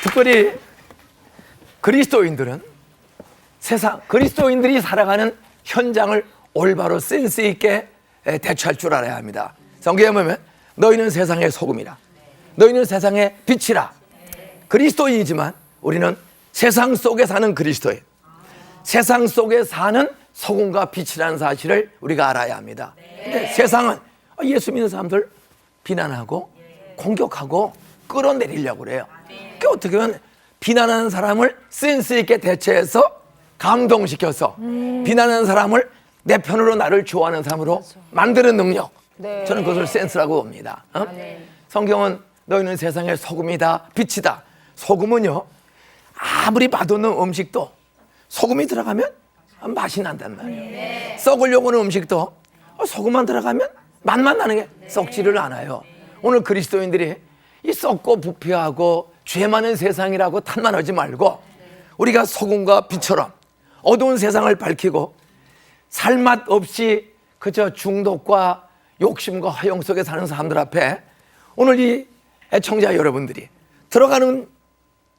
특별히 그리스도인들은 그리스도인들이 살아가는 현장을 올바로 센스 있게 대처할 줄 알아야 합니다. 성경에 보면 너희는 세상의 소금이라, 너희는 세상의 빛이라. 그리스도인이지만 우리는 세상 속에 사는 그리스도인, 세상 속에 사는 소금과 빛이라는 사실을 우리가 알아야 합니다. 근데 세상은 예수 믿는 사람들 비난하고 공격하고 끌어내리려고 그래요. 그 어떻게 보면 비난하는 사람을 센스 있게 대처해서 감동시켜서 비난하는 사람을 내 편으로 나를 좋아하는 사람으로 만드는 능력, 저는 그것을 센스라고 봅니다. 성경은 너희는 세상의 소금이다, 빛이다. 소금은요, 아무리 맛없는 음식도 소금이 들어가면 맛이 난단 말이에요. 썩으려고 하는 음식도 소금만 들어가면 맛만 나는 게 썩지를 않아요. 오늘 그리스도인들이 이 썩고 부패하고 죄 많은 세상이라고 탄만하지 말고 우리가 소금과 빛처럼 어두운 세상을 밝히고 살맛 없이 그저 중독과 욕심과 허영 속에 사는 사람들 앞에 오늘 이 애청자 여러분들이 들어가는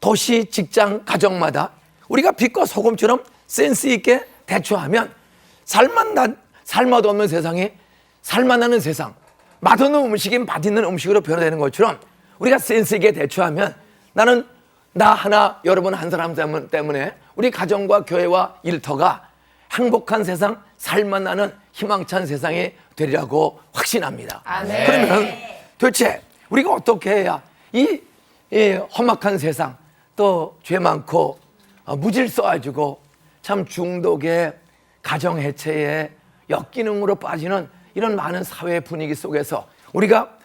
도시, 직장, 가정마다 우리가 빛과 소금처럼 센스 있게 대처하면 살맛 없는 세상이 살맛 나는 세상, 맛없는 음식이 맛있는 음식으로 변화되는 것처럼 우리가 센스 있게 대처하면 나는 나 하나, 여러분 한 사람 때문에 우리 가정과 교회와 일터가 행복한 세상, 살맛 나는 희망찬 세상이 되리라고 확신합니다. 아멘. 그러면 도대체 우리가 어떻게 해야 이 험악한 세상, 또 죄 많고 무질서해지고 참 중독에 가정 해체에 역기능으로 빠지는 이런 많은 사회 분위기 속에서 우리가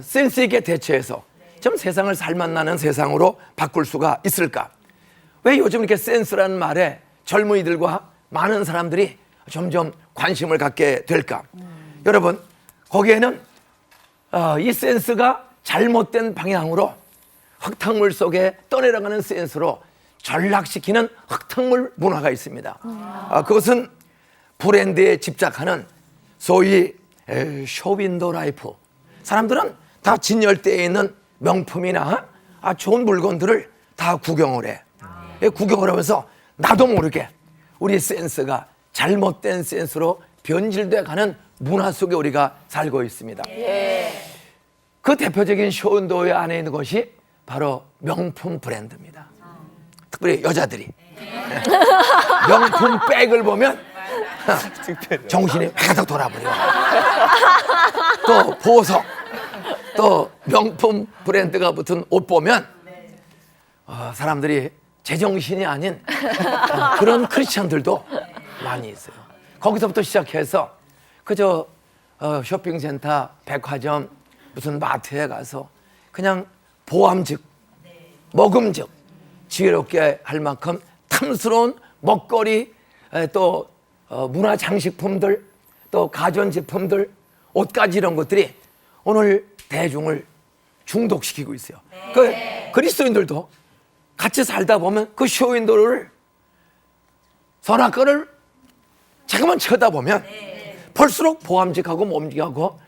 센스 있게 대처해서 좀 세상을 살맛나는 세상으로 바꿀 수가 있을까? 왜 요즘 이렇게 센스라는 말에 젊은이들과 많은 사람들이 점점 관심을 갖게 될까? 여러분, 거기에는 이 센스가 잘못된 방향으로 흙탕물 속에 떠내려가는 센스로 전락시키는 흙탕물 문화가 있습니다. 그것은 브랜드에 집착하는 소위 쇼윈도 라이프. 사람들은 다 진열대에 있는 명품이나 좋은 물건들을 다 구경을 해. 구경을 하면서 나도 모르게 우리 센스가 잘못된 센스로 변질돼 가는 문화 속에 우리가 살고 있습니다. 그 대표적인 쇼윈도의 안에 있는 것이 바로 명품 브랜드입니다. 특별히 여자들이 명품 백을 보면 정신이 가득 돌아버려. 또 보석, 또 명품 브랜드가 붙은 옷 보면 사람들이 제정신이 아닌 그런 크리스찬들도 많이 있어요. 거기서부터 시작해서 그저 쇼핑센터, 백화점, 무슨 마트에 가서 그냥 보암즉, 먹음즉 지혜롭게 할 만큼 탐스러운 먹거리, 또 문화장식품들, 또 가전제품들, 옷가지 이런 것들이 오늘 대중을 중독시키고 있어요. 그 그리스도인들도 같이 살다 보면 그 쇼윈도를 선악과를 잠깐만 쳐다보면 볼수록 보암직하고 몸직하고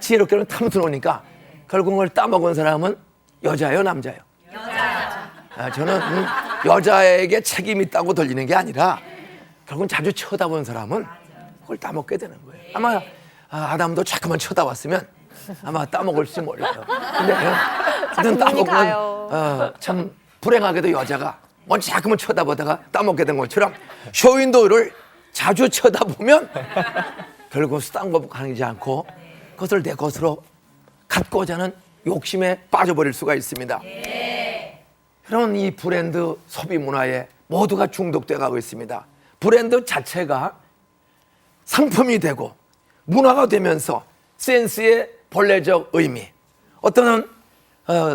지혜롭게는 탐스러우니까 결국 그걸 따먹은 사람은 여자예요, 남자예요? 저는 여자에게 책임 있다고 들리는 게 아니라 결국은 자주 쳐다본 사람은 그걸 따먹게 되는 거예요. 아마 아담도 자꾸만 쳐다봤으면 아마 따먹을지 몰라요. 근데 하여튼 따먹으면 참 불행하게도 여자가 먼저 자꾸만 쳐다보다가 따먹게 된 것처럼 쇼윈도를 자주 쳐다보면 결국 수단거북하지 않고 그것을 내 것으로 갖고자 하는 욕심에 빠져버릴 수가 있습니다. 그런 이 브랜드 소비 문화에 모두가 중독돼 가고 있습니다. 브랜드 자체가 상품이 되고 문화가 되면서 센스의 본래적 의미, 어떤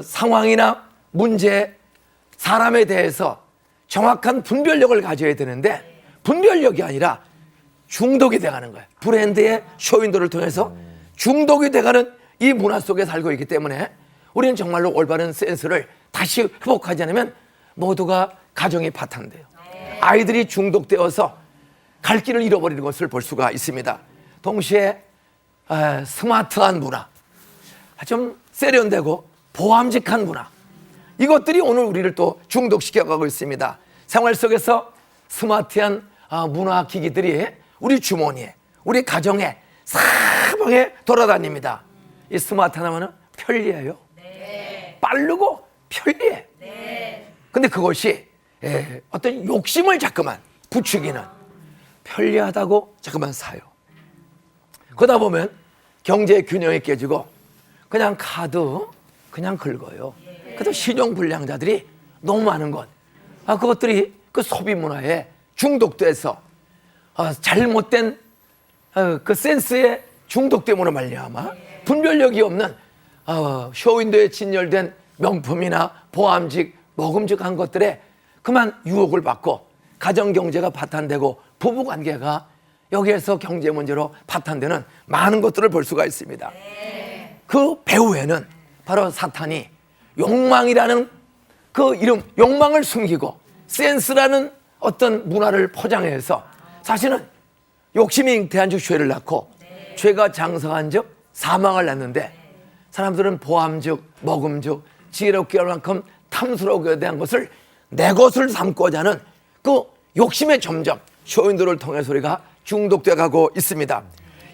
상황이나 문제, 사람에 대해서 정확한 분별력을 가져야 되는데 분별력이 아니라 중독이 돼가는 거예요. 브랜드의 쇼윈도를 통해서 중독이 돼가는 이 문화 속에 살고 있기 때문에 우리는 정말로 올바른 센스를 다시 회복하지 않으면 모두가 가정이 파탄돼요. 아이들이 중독되어서 갈 길을 잃어버리는 것을 볼 수가 있습니다. 동시에 스마트한 문화, 좀 세련되고 보암직한 문화, 이것들이 오늘 우리를 또 중독시켜가고 있습니다. 생활 속에서 스마트한 문화 기기들이 우리 주머니에, 우리 가정에 사방에 돌아다닙니다. 이 스마트 하나면 편리해요. 네. 빠르고 편리해. 네. 근데 그것이 어떤 욕심을 자꾸만 부추기는, 편리하다고 자꾸만 사요. 그러다 보면 경제의 균형이 깨지고 그냥 카드 그냥 긁어요. 그래도 신용불량자들이 너무 많은 것, 그것들이 그 소비 문화에 중독돼서 잘못된 그 센스에 중독됨으로 말미암아 분별력이 없는 쇼윈도에 진열된 명품이나 보암직, 먹음직한 것들에 그만 유혹을 받고 가정경제가 파탄되고 부부관계가 여기에서 경제 문제로 파탄되는 많은 것들을 볼 수가 있습니다. 그 배후에는 바로 사탄이 욕망이라는 그 이름, 욕망을 숨기고 센스라는 어떤 문화를 포장해서 사실은 욕심이 잉태한 즉 죄를 낳고 죄가 장성한 즉 사망을 낳는데, 사람들은 보암즉, 먹음즉, 지혜롭게 할 만큼 탐스러우게 대한 것을 내 것을 삼고자 하는 그 욕심에 점점 쇼윈도를 통해서 우리가 중독돼 가고 있습니다.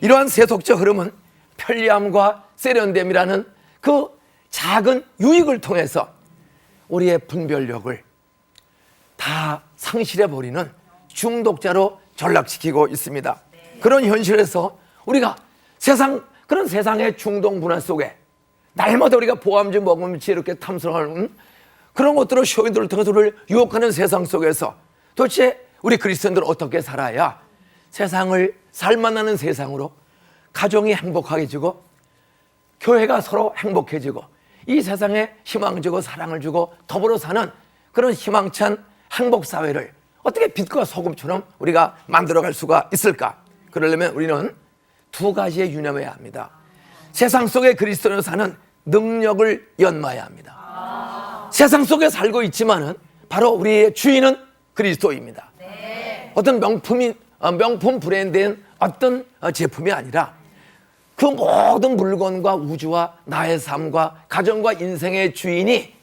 이러한 세속적 흐름은 편리함과 세련됨이라는 그 작은 유익을 통해서 우리의 분별력을 다 상실해버리는 중독자로 전락시키고 있습니다. 그런 현실에서 우리가 그런 세상의 중독 문화 속에 날마다 우리가 보암직, 먹음직, 이렇게 탐스러워하는 그런 것들을 쇼윈도를 통해서 우리를 유혹하는 세상 속에서 도대체 우리 그리스도인들은 어떻게 살아야 세상을 살만하는 세상으로 가정이 행복하게지고 교회가 서로 행복해지고 이 세상에 희망을 주고 사랑을 주고 더불어 사는 그런 희망찬 행복사회를 어떻게 빛과 소금처럼 우리가 만들어갈 수가 있을까? 그러려면 우리는 두 가지에 유념해야 합니다. 세상 속에 그리스도인으로 사는 능력을 연마해야 합니다. 세상 속에 살고 있지만은 바로 우리의 주인은 그리스도입니다. 어떤 명품 브랜드인 어떤 제품이 아니라 그 모든 물건과 우주와 나의 삶과 가정과 인생의 주인이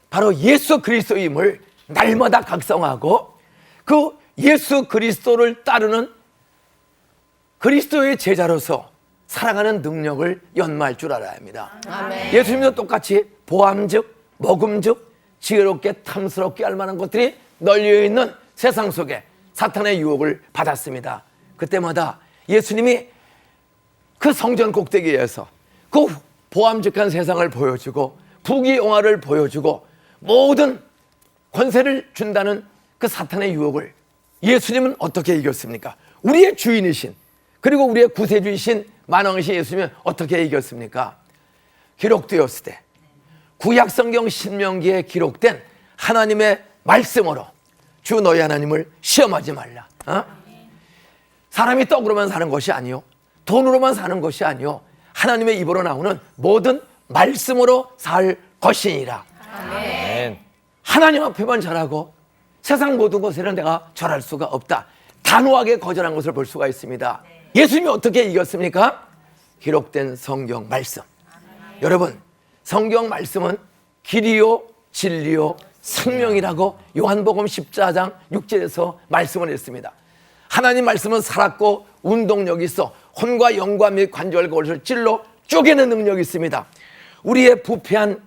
바로 예수 그리스도임을 날마다 각성하고 그 예수 그리스도를 따르는 그리스도의 제자로서 살아가는 능력을 연마할 줄 알아야 합니다. 아멘. 예수님도 똑같이 보암즉, 먹음즉, 지혜롭게 탐스럽게 할 만한 것들이 널려있는 세상 속에 사탄의 유혹을 받았습니다. 그때마다 예수님이 그 성전 꼭대기에서 그 보암직한 세상을 보여주고 부귀영화를 보여주고 모든 권세를 준다는 그 사탄의 유혹을 예수님은 어떻게 이겼습니까? 우리의 주인이신, 그리고 우리의 구세주이신 만왕이신 예수님은 어떻게 이겼습니까? 기록되었을 때 구약성경 신명기에 기록된 하나님의 말씀으로 주 너희 하나님을 시험하지 말라. 사람이 떡으로만 사는 것이 아니요, 돈으로만 사는 것이 아니요, 하나님의 입으로 나오는 모든 말씀으로 살 것이니라. 아멘. 하나님 앞에만 절하고 세상 모든 것에는 내가 절할 수가 없다. 단호하게 거절한 것을 볼 수가 있습니다. 예수님이 어떻게 이겼습니까? 기록된 성경 말씀. 여러분, 성경 말씀은 길이요 진리요 생명이라고 요한복음 14장 6절에서 말씀을 했습니다. 하나님 말씀은 살았고 운동력이 있어 혼과 영과 및 관절과 골을 찔러 쪼개는 능력이 있습니다. 우리의 부패한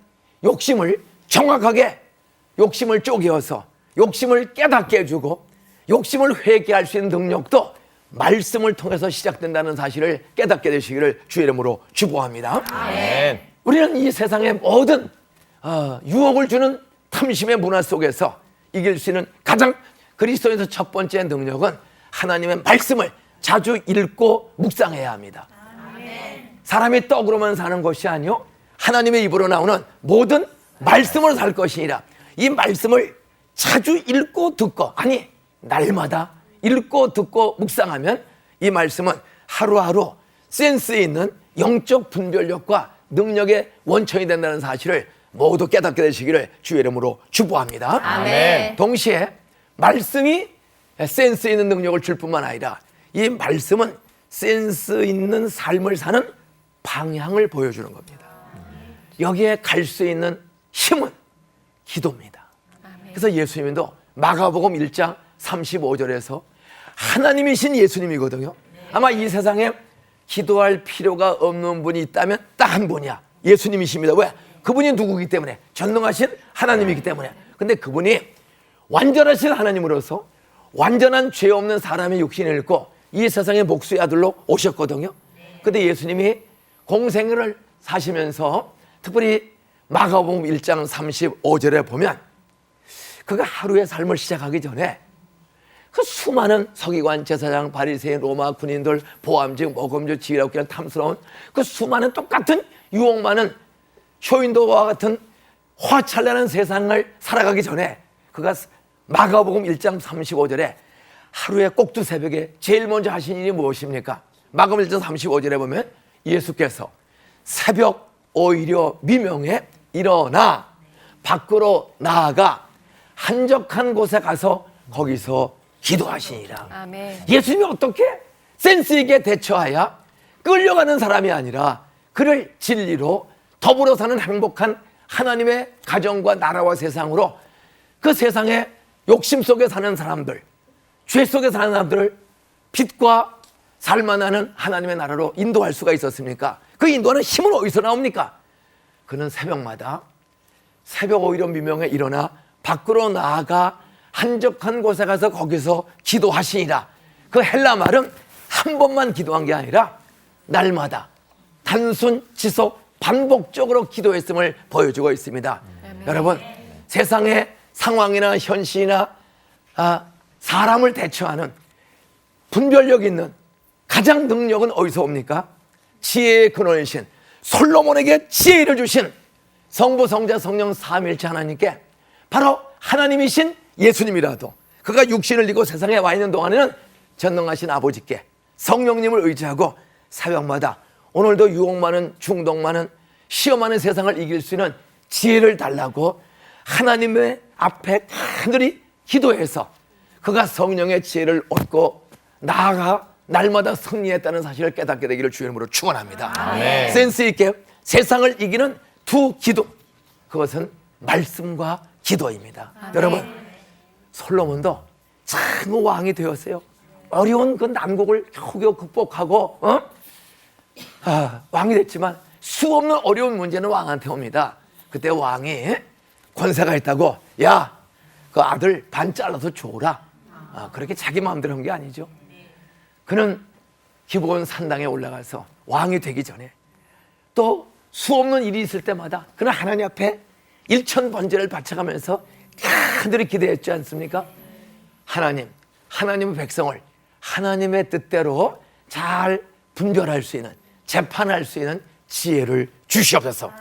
욕심을 정확하게 욕심을 쪼개어서 욕심을 깨닫게 해주고 욕심을 회개할 수 있는 능력도 말씀을 통해서 시작된다는 사실을 깨닫게 되시기를 주의 이름으로 축복합니다. 아멘. 우리는 이 세상의 모든 유혹을 주는 탐심의 문화 속에서 이길 수 있는 가장 그리스도에서 첫 번째 능력은 하나님의 말씀을 자주 읽고 묵상해야 합니다. 아멘. 사람이 떡으로만 사는 것이 아니요, 하나님의 입으로 나오는 모든 말씀으로 살 것이니라. 이 말씀을 자주 읽고 듣고, 아니 날마다 읽고 듣고 묵상하면 이 말씀은 하루하루 센스 있는 영적 분별력과 능력의 원천이 된다는 사실을 모두 깨닫게 되시기를 주의 이름으로 축복합니다. 아멘. 동시에 말씀이 센스 있는 능력을 줄 뿐만 아니라 이 말씀은 센스 있는 삶을 사는 방향을 보여주는 겁니다. 여기에 갈 수 있는 힘은 기도입니다. 그래서 예수님도 마가복음 1장 35절에서 하나님이신 예수님이거든요. 아마 이 세상에 기도할 필요가 없는 분이 있다면 딱 한 분이야. 예수님이십니다. 왜? 그분이 누구이기 때문에? 전능하신 하나님이기 때문에. 근데 그분이 완전하신 하나님으로서 완전한 죄 없는 사람의 육신을 입고 이 세상의 목수의 아들로 오셨거든요. 근데 예수님이 공생을 사시면서 특별히 마가복음 1장 35절에 보면 그가 하루의 삶을 시작하기 전에 그 수많은 서기관, 제사장, 바리새인, 로마 군인들, 보암직, 모금주, 지휘라고 탐스러운 그 수많은 똑같은 유혹 많은 쇼윈도와 같은 화찰나는 세상을 살아가기 전에 그가 마가복음 1장 35절에 하루에 꼭두 새벽에 제일 먼저 하신 일이 무엇입니까? 마가복음 1장 35절에 보면 예수께서 새벽 오히려 미명에 일어나 밖으로 나아가 한적한 곳에 가서 거기서 기도하시니라. 아멘. 예수님이 어떻게 센스 있게 대처하여 끌려가는 사람이 아니라 그를 진리로 더불어 사는 행복한 하나님의 가정과 나라와 세상으로 그 세상에 욕심 속에 사는 사람들, 죄 속에 사는 사람들을 빛과 살만하는 하나님의 나라로 인도할 수가 있었습니까? 그 인도하는 힘은 어디서 나옵니까? 그는 새벽마다 새벽 오히려 미명에 일어나 밖으로 나아가 한적한 곳에 가서 거기서 기도하시니라. 그 헬라 말은 한 번만 기도한 게 아니라 날마다 단순 지속 반복적으로 기도했음을 보여주고 있습니다. 여러분, 세상의 상황이나 현실이나 사람을 대처하는 분별력 있는 가장 능력은 어디서 옵니까? 지혜의 근원이신 솔로몬에게 지혜를 주신 성부, 성자, 성령 삼위일체 하나님께 바로 하나님이신 예수님이라도 그가 육신을 입고 세상에 와 있는 동안에는 전능하신 아버지께 성령님을 의지하고 새벽마다 오늘도 유혹 많은 중독 많은 시험 많은 세상을 이길 수 있는 지혜를 달라고 하나님의 앞에 간절히 기도해서 그가 성령의 지혜를 얻고 나아가 날마다 승리했다는 사실을 깨닫게 되기를 주의 이름으로 축원합니다. 아멘. 센스 있게 세상을 이기는 두 기도, 그것은 말씀과 기도입니다. 아멘. 여러분, 솔로몬도 참 왕이 되었어요. 어려운 그 난국을 겨우겨우 극복하고 왕이 됐지만 수없는 어려운 문제는 왕한테 옵니다. 그때 왕이 권세가 있다고 야, 그 아들 반 잘라서 줘라. 그렇게 자기 마음대로 한 게 아니죠. 그는 기브온 산당에 올라가서 왕이 되기 전에 또 수없는 일이 있을 때마다 그는 하나님 앞에 일천번제를 바쳐가면서 간절히 기도했지 않습니까? 하나님, 하나님의 백성을 하나님의 뜻대로 잘 분별할 수 있는, 재판할 수 있는 지혜를 주시옵소서.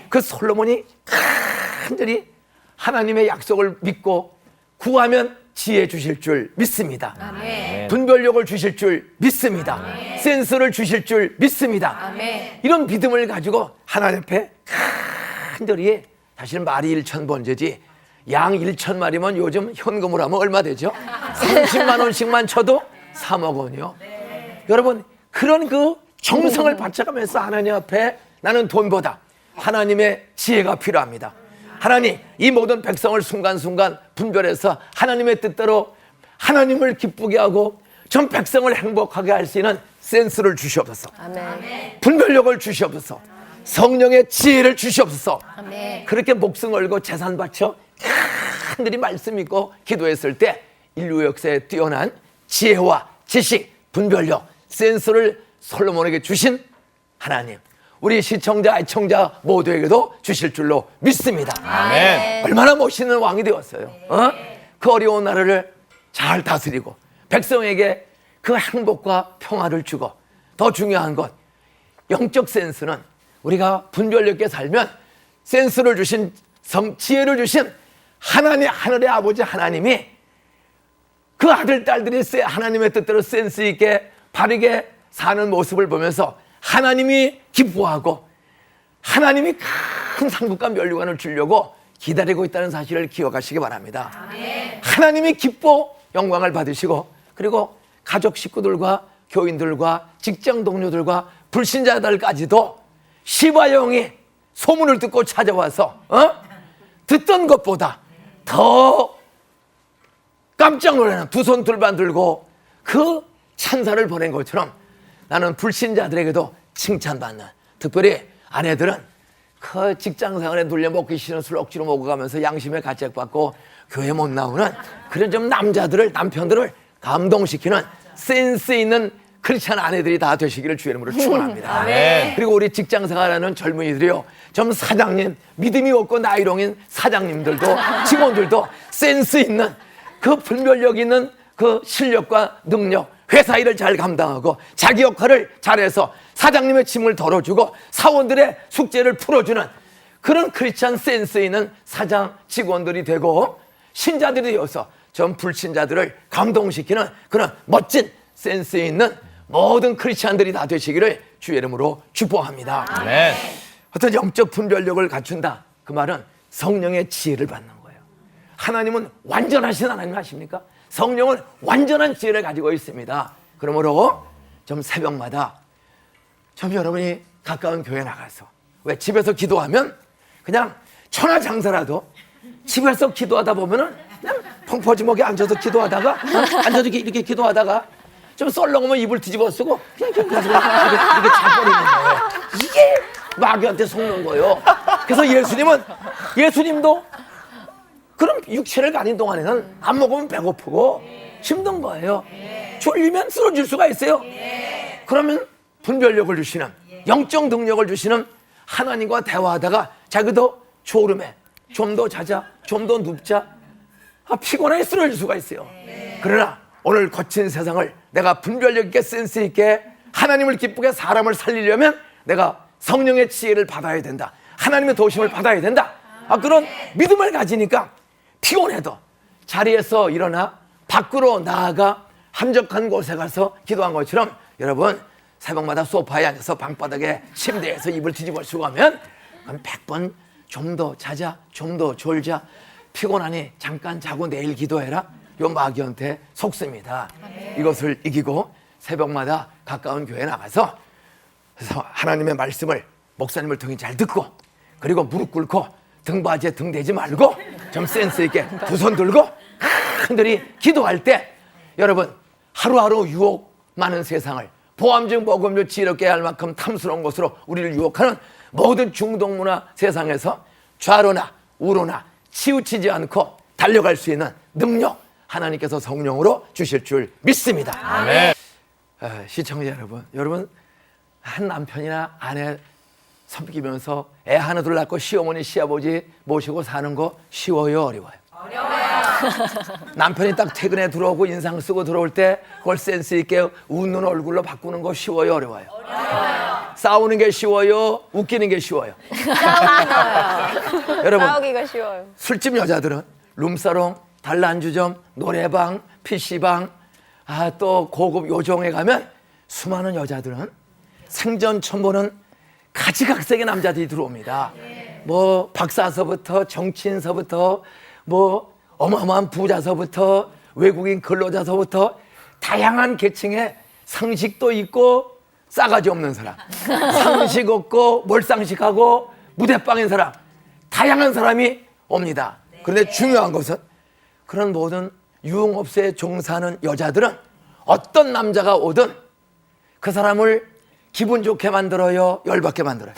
그 솔로몬이 간절히 하나님의 약속을 믿고 구하면 지혜 주실 줄 믿습니다. 아멘. 분별력을 주실 줄 믿습니다. 아멘. 센스를 주실 줄 믿습니다. 아멘. 이런 믿음을 가지고 하나님 앞에 간절히, 사실 말이 1,000번제지 양 1,000마리면 요즘 현금으로 하면 얼마 되죠? 30만 원씩만 쳐도 3억 원이요. 네. 여러분, 그런 그 정성을 바쳐가면서 하나님 앞에 나는 돈보다 하나님의 지혜가 필요합니다. 하나님, 이 모든 백성을 순간순간 분별해서 하나님의 뜻대로 하나님을 기쁘게 하고 전 백성을 행복하게 할 수 있는 센스를 주시옵소서. 아멘. 분별력을 주시옵소서. 성령의 지혜를 주시옵소서. 아멘. 그렇게 목숨 걸고 재산 바쳐 하늘이 말씀 있고 기도했을 때 인류 역사에 뛰어난 지혜와 지식, 분별력, 센스를 솔로몬에게 주신 하나님, 우리 시청자, 애청자 모두에게도 주실 줄로 믿습니다. 아멘. 얼마나 멋있는 왕이 되었어요. 그 어려운 나라를 잘 다스리고 백성에게 그 행복과 평화를 주고, 더 중요한 것, 영적 센스는 우리가 분별력 있게 살면 센스를 주신 지혜를 주신 하나님, 하늘의 아버지 하나님이 그 아들, 딸들이 하나님의 뜻대로 센스 있게 바르게 사는 모습을 보면서 하나님이 기뻐하고 하나님이 큰 상급과 면류관을 주려고 기다리고 있다는 사실을 기억하시기 바랍니다. 아멘. 하나님이 기뻐 영광을 받으시고, 그리고 가족 식구들과 교인들과 직장 동료들과 불신자들까지도 시바 영이 소문을 듣고 찾아와서 듣던 것보다 더 깜짝 놀라는 두 손 둘반 들고 그 찬사를 보낸 것처럼 나는 불신자들에게도 칭찬받는, 특별히 아내들은 그 직장생활에 눌려 먹기 싫은 술 억지로 먹어가면서 양심의 가책받고 교회 못 나오는 그런 좀 남편들을 감동시키는 센스 있는 크리스찬 아내들이 다 되시기를 주의 이름으로 축원합니다. 그리고 우리 직장생활하는 젊은이들이요, 좀 사장님, 믿음이 없고 나이롱인 사장님들도 직원들도 센스 있는 그 분별력 있는 그 실력과 능력, 회사 일을 잘 감당하고 자기 역할을 잘해서 사장님의 짐을 덜어주고 사원들의 숙제를 풀어주는 그런 크리스찬 센스 있는 사장 직원들이 되고, 신자들이 되어서 전 불신자들을 감동시키는 그런 멋진 센스 있는 모든 크리스찬들이 다 되시기를 주의 이름으로 축복합니다. 아멘. 어떤 영적 분별력을 갖춘다, 그 말은 성령의 지혜를 받는 거예요. 하나님은 완전하신 하나님 아십니까? 성령은 완전한 지혜를 가지고 있습니다. 그러므로 좀 새벽마다 좀 여러분이 가까운 교회 나가서, 왜 집에서 기도하면 그냥 천하장사라도 집에서 기도하다 보면은 그냥 펑퍼지목에 앉아서 기도하다가 앉아서 이렇게 기도하다가 좀 썰렁하면 입을 뒤집어 쓰고 그냥 이렇게 자버리는 거예요. 이게 마귀한테 속는 거예요. 그래서 예수님도 그럼 육체를 가진 동안에는 안 먹으면 배고프고 힘든 거예요. 졸리면 쓰러질 수가 있어요. 그러면 분별력을 주시는, 영적 능력을 주시는 하나님과 대화하다가 자기도 졸음에 좀 더 자자, 좀 더 눕자, 피곤하게 쓰러질 수가 있어요. 그러나 오늘 거친 세상을 내가 분별력 있게 센스 있게 하나님을 기쁘게 사람을 살리려면 내가 성령의 지혜를 받아야 된다, 하나님의 도심을 받아야 된다, 그런 믿음을 가지니까 피곤해도 자리에서 일어나 밖으로 나아가 한적한 곳에 가서 기도한 것처럼, 여러분 새벽마다 소파에 앉아서 방바닥에 침대에서 이불 뒤집어 쓰고 하면 100번 좀 더 자자, 좀 더 졸자, 피곤하니 잠깐 자고 내일 기도해라, 요 마귀한테 속습니다. 이것을 이기고 새벽마다 가까운 교회에 나가서 그래서 하나님의 말씀을 목사님을 통해 잘 듣고, 그리고 무릎 꿇고 등받이에 등 대지 말고 좀 센스 있게 두 손 들고 흔들이 기도할 때, 여러분 하루하루 유혹 많은 세상을 보암중 먹음료 지럽게 할 만큼 탐스러운 것으로 우리를 유혹하는 모든 중동 문화 세상에서 좌로나 우로나 치우치지 않고 달려갈 수 있는 능력, 하나님께서 성령으로 주실 줄 믿습니다. 아멘. 시청자 여러분 한 남편이나 아내 섬기면서 애 하나 둘 낳고 시어머니 시아버지 모시고 사는 거 쉬워요, 어려워요? 어려워요. 남편이 딱 퇴근에 들어오고 인상 쓰고 들어올 때 그걸 센스 있게 웃는 얼굴로 바꾸는 거 쉬워요, 어려워요? 어려워요. 싸우는 게 쉬워요, 웃기는 게 쉬워요? 여러분, 싸우기가 쉬워요. 술집 여자들은 룸사롱, 단란주점, 노래방, PC방, 또 고급 요정에 가면 수많은 여자들은 생전 처음 보는 가지각색의 남자들이 들어옵니다. 뭐 박사서부터 정치인서부터 뭐 어마어마한 부자서부터 외국인 근로자서부터 다양한 계층의 상식도 있고 싸가지 없는 사람, 상식 없고 몰상식하고 무대빵인 사람, 다양한 사람이 옵니다. 그런데 중요한 것은 그런 모든 유흥업소에 종사하는 여자들은 어떤 남자가 오든 그 사람을 기분 좋게 만들어요, 열받게 만들어요?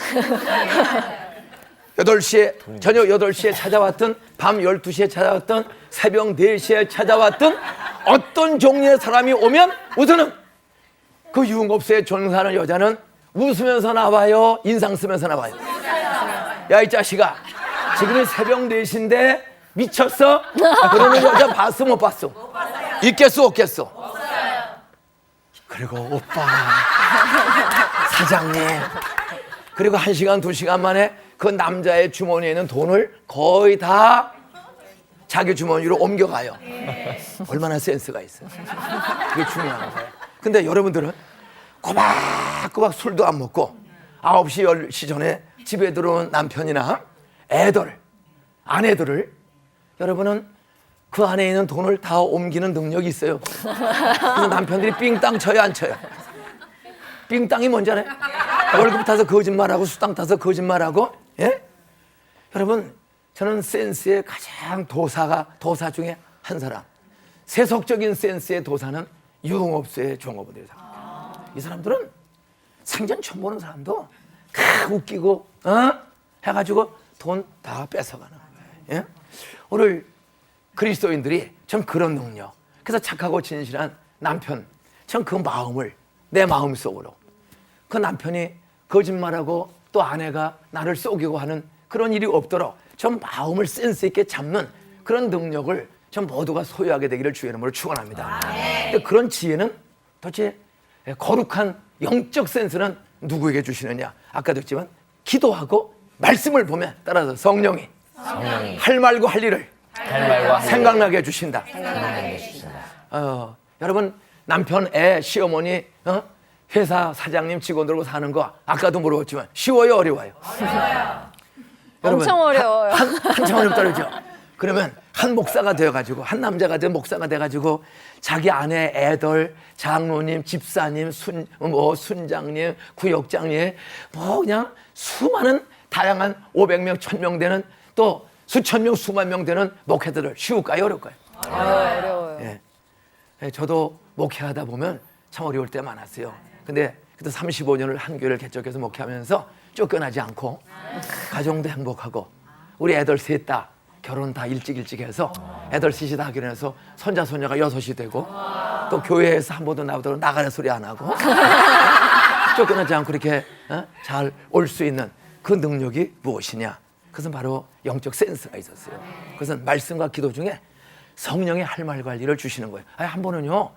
8시에, 저녁 8시에 찾아왔던, 밤 12시에 찾아왔던, 새벽 4시에 찾아왔던 어떤 종류의 사람이 오면 우선은 그 유흥업소에 종사하는 여자는 웃으면서 나와요, 인상 쓰면서 나와요? 야, 이 자식아, 지금이 새벽 4시인데 미쳤어? 그러는 여자 봤어, 못 봤어? 있겠어, 없겠어? 그리고 오빠, 사장님, 그리고 1시간, 2시간 만에 그 남자의 주머니에 있는 돈을 거의 다 자기 주머니로 옮겨가요. 얼마나 센스가 있어요. 그게 중요한 거예요. 근데 여러분들은 꼬박꼬박 술도 안 먹고 9시, 10시 전에 집에 들어온 남편이나 애들, 아내들을, 여러분은 그 안에 있는 돈을 다 옮기는 능력이 있어요. 그래서 남편들이 삥땅 쳐요, 안 쳐요? 삥땅이 뭔지 알아요? 월급 타서 거짓말하고 수당 타서 거짓말하고, 예? 여러분 저는 센스의 가장 도사 중에 한 사람. 세속적인 센스의 도사는 유흥업소의 종업원들이 이 사람들은 생전 처음 보는 사람도 웃기고 해가지고 돈 다 뺏어가는 거예요. 예? 오늘 그리스도인들이 전 그런 능력, 그래서 착하고 진실한 남편, 전 그 마음을 내 마음속으로, 그 남편이 거짓말하고 또 아내가 나를 속이고 하는 그런 일이 없도록 전 마음을 센스 있게 잡는 그런 능력을 전 모두가 소유하게 되기를 주의 이름으로 축원합니다. 근데 그런 지혜는 도대체 거룩한 영적 센스는 누구에게 주시느냐? 아까도 했지만 기도하고 말씀을 보면 따라서 성령이 할 말고 할 일을 생각나게 해주신다. 여러분 남편, 애, 시어머니, 회사 사장님, 직원들하고 사는 거 아까도 물어봤지만 쉬워요, 어려워요? 엄청 어려워요. 한참 어렵다르죠. 그러면 한 목사가 되어가지고, 한 남자가 된 목사가 돼가지고 자기 아내, 애들, 장로님, 집사님, 순장님, 구역장님, 그냥 수많은 다양한 500명, 1000명 되는 또 수천 명, 수만 명 되는 목회들을 쉬울까요, 어려울까요? 어려워요. 예. 저도 목회하다 보면 참 어려울 때 많았어요. 근데 그때 35년을 한 교회를 개척해서 목회하면서 쫓겨나지 않고 가정도 행복하고 우리 애들 셋 다 결혼 다 일찍 해서 애들 셋이 다 결혼해서 손자 손녀가 6이 되고 또 교회에서 한 번도 나보다 나가는 소리 안 하고 쫓겨나지 않고 이렇게 잘 올 수 있는 그 능력이 무엇이냐? 그것은 바로 영적 센스가 있었어요. 그것은 말씀과 기도 중에 성령의 할 말과 할 일을 주시는 거예요. 한 번은요,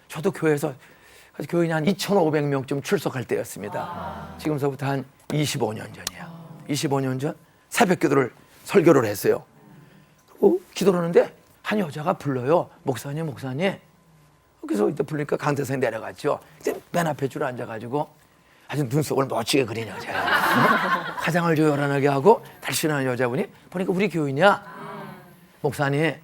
저도 교회에서 교인이 한 2,500명쯤 출석할 때였습니다. 지금서부터 한 25년 전이에요. 25년 전 새벽 기도를 설교를 했어요. 그리고 기도를 하는데 한 여자가 불러요. 목사님. 그래서 이때 부르니까 강대상에 내려갔죠. 이제 맨 앞에 줄 앉아가지고 아주 눈썹을 멋지게 그린 여자예요. 가장을 조열하게 하고 달신한 여자분이 보니까 우리 교인이야. 목사님,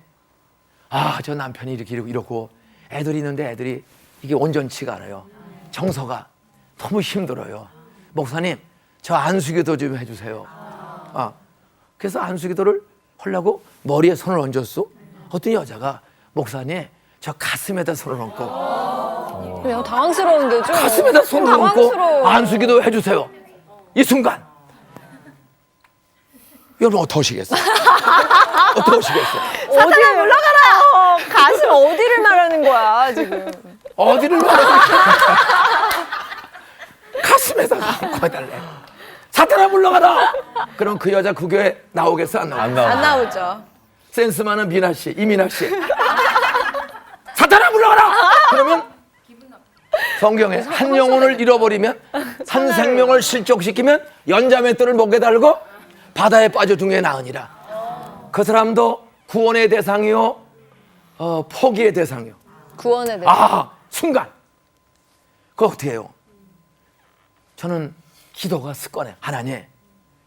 저 남편이 이렇고 애들이 있는데 애들이 이게 온전치가 않아요. 정서가 너무 힘들어요. 목사님, 저 안수기도 좀 해주세요. 그래서 안수기도를 하려고 머리에 손을 얹었어. 어떤 여자가 목사님, 저 가슴에다 손을 얹고 그냥 당황스러운데 좀. 가슴에다 손을 얹고 당황스러워. 안수기도 해주세요. 이 순간 여러분 어떠시겠어요? 어떠시겠어요? 사탄아 물러가라. 가슴 어디를 말하는 거야 지금? 어디를 말하는 가슴에다가 얹고 해달래. 사탄아 물러가라. 그럼 그 여자 그 교회 나오겠어, 안 나오겠어? 안 나오죠. 센스 많은 미나 씨, 이민아 씨. 사탄아 물러가라. 그러면 성경에 한 영혼을 잃어버리면 한 생명을 실족시키면 연자맷돌을 목에 달고 바다에 빠져 중에 나으니라. 그 사람도 구원의 대상이요, 포기의 대상이요. 구원의 대상. 순간. 그거 어떻게 해요? 저는 기도가 습관에 하나님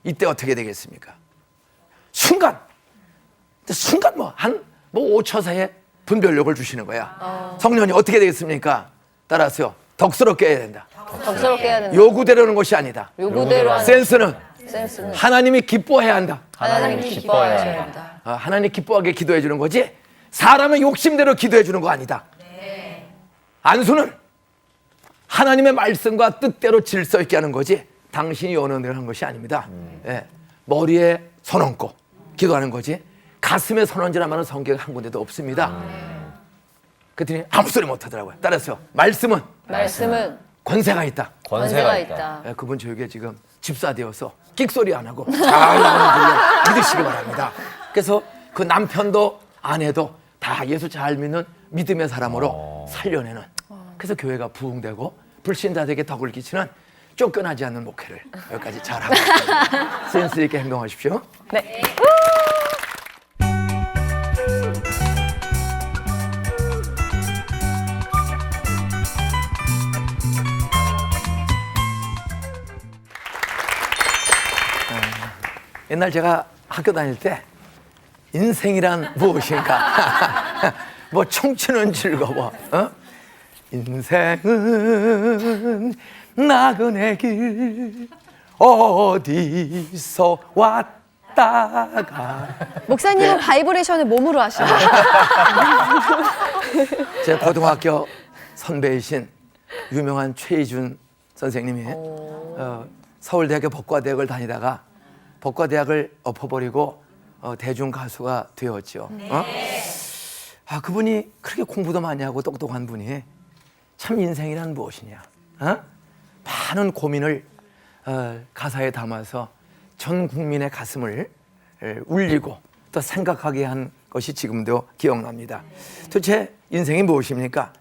이때 어떻게 되겠습니까? 순간 5초 사이에 분별력을 주시는 거야. 성령이 어떻게 되겠습니까? 따라서요, 덕스럽게 해야 된다. 덕스럽게 해야 된다. 요구대로 하는 것이 아니다. 요구대로 하는 센스는 센스는 하나님이 기뻐해야 한다. 하나님이 기뻐하셔야 된다. 하나님 기뻐하게 기도해 주는 거지 사람의 욕심대로 기도해 주는 거 아니다. 안수는 하나님의 말씀과 뜻대로 질서 있게 하는 거지 당신이 원하는 대로 하는 것이 아닙니다. 머리에 손 얹고 기도하는 거지 가슴에 손 얹으라면 성경에 한 군데도 없습니다. 그랬더니 아무 소리 못 하더라고요. 따라서 말씀은 권세가 있다. 권세가 있다. 그분 저에게 지금 집사되어서 끽소리 안 하고 잘 나오는 분을 믿으시기 바랍니다. 그래서 그 남편도 아내도 다 예수 잘 믿는 믿음의 사람으로 살려내는, 그래서 교회가 부흥되고 불신자들에게 덕을 끼치는 쫓겨나지 않는 목회를 여기까지 잘하고 있습니다. 센스 있게 행동하십시오. 네. 옛날 제가 학교 다닐 때 인생이란 무엇인가 뭐 청춘은 즐거워, 인생은 나그네 길 어디서 왔다 걷다가 목사님은 바이브레이션을 몸으로 하시는 제 고등학교 선배이신 유명한 최희준 선생님이 서울대학교 법과대학을 다니다가 법과대학을 엎어버리고 대중 가수가 되었죠. 그분이 그렇게 공부도 많이 하고 똑똑한 분이 참 인생이란 무엇이냐, 많은 고민을 가사에 담아서 전 국민의 가슴을 울리고 또 생각하게 한 것이 지금도 기억납니다. 도대체 인생이 무엇입니까?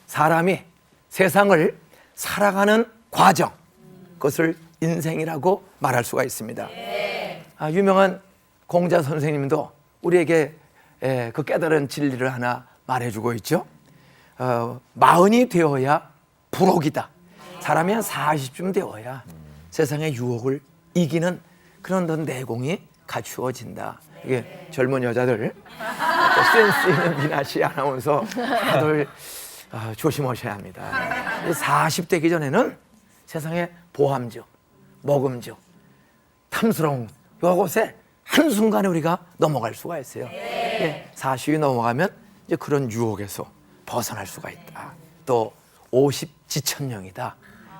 사람이 세상을 살아가는 과정, 그것을 인생이라고 말할 수가 있습니다. 유명한 공자 선생님도 우리에게 그 깨달은 진리를 하나 말해주고 있죠. 마흔이 되어야 불혹이다. 사람이 한 40쯤 되어야 세상의 유혹을 이기는 그런 내공이 갖추어진다. 이게 젊은 여자들, 센스 있는 미나 씨 아나운서 다들 조심하셔야 합니다. 40 되기 전에는 세상의 보함죠, 먹음죠, 탐스러운 이것에 한순간에 우리가 넘어갈 수가 있어요. 40이 넘어가면 이제 그런 유혹에서 벗어날 수가 있다. 또 50 지천령이다.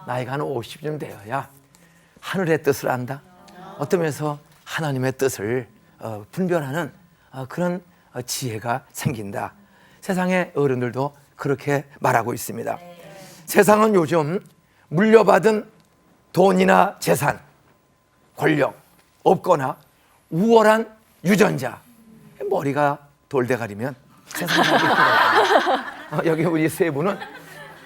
나이가 한 50쯤 되어야 하늘의 뜻을 안다. 어떤 면에서 하나님의 뜻을 분별하는 그런 지혜가 생긴다. 세상의 어른들도 그렇게 말하고 있습니다. 세상은 요즘 물려받은 돈이나 재산, 권력, 없거나 우월한 유전자, 머리가 돌대가리면 세상이 여기 우리 세 분은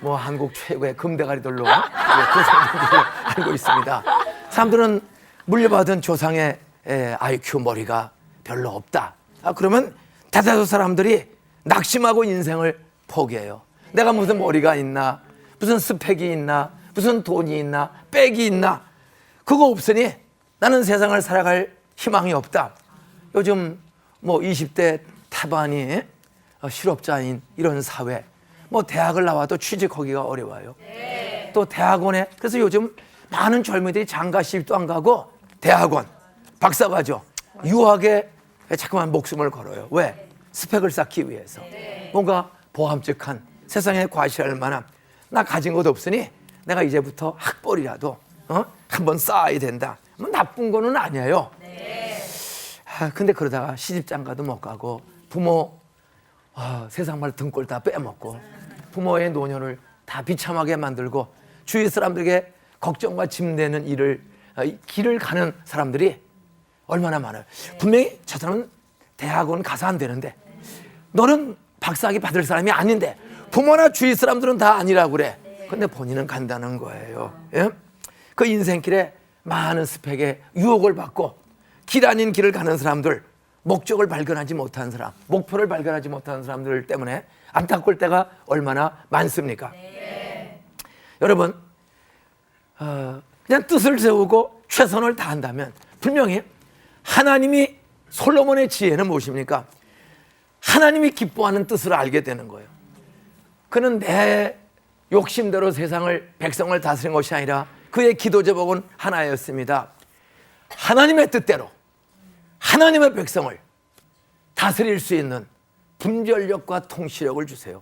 뭐 한국 최고의 금대가리들로 조상들을 알고 있습니다. 사람들은 물려받은 조상의 IQ 머리가 별로 없다. 그러면 대다수 사람들이 낙심하고 인생을 포기해요. 내가 무슨 머리가 있나, 무슨 스펙이 있나, 무슨 돈이 있나, 백이 있나, 그거 없으니 나는 세상을 살아갈 희망이 없다. 요즘 뭐 20대 태반이 실업자인 이런 사회, 뭐 대학을 나와도 취직하기가 어려워요. 또 대학원에, 그래서 요즘 많은 젊은이들이 장가 시집도 안 가고 대학원, 박사과정, 유학에 자꾸만 목숨을 걸어요. 왜? 스펙을 쌓기 위해서. 뭔가 보람직한, 세상에 과시할 만한, 나 가진 것 없으니 내가 이제부터 학벌이라도 한번 쌓아야 된다. 뭐 나쁜 거는 아니에요. 근데 그러다가 시집장가도 못 가고 부모 세상 말 등골 다 빼먹고 부모의 노년을 다 비참하게 만들고 주위 사람들에게 걱정과 짐되는 길을 가는 사람들이 얼마나 많아요. 분명히 저 사람은 대학원 가서 안 되는데, 너는 박사학위 받을 사람이 아닌데, 부모나 주위 사람들은 다 아니라고 그래. 근데 본인은 간다는 거예요. 예? 그 인생길에 많은 스펙에 유혹을 받고 길 아닌 길을 가는 사람들, 목적을 발견하지 못한 사람, 목표를 발견하지 못한 사람들 때문에 안타까울 때가 얼마나 많습니까? 여러분, 그냥 뜻을 세우고 최선을 다한다면 분명히 하나님이, 솔로몬의 지혜는 무엇입니까? 하나님이 기뻐하는 뜻을 알게 되는 거예요. 그는 내 욕심대로 세상을, 백성을 다스린 것이 아니라 그의 기도 제목은 하나였습니다. 하나님의 뜻대로 하나님의 백성을 다스릴 수 있는 분별력과 통치력을 주세요.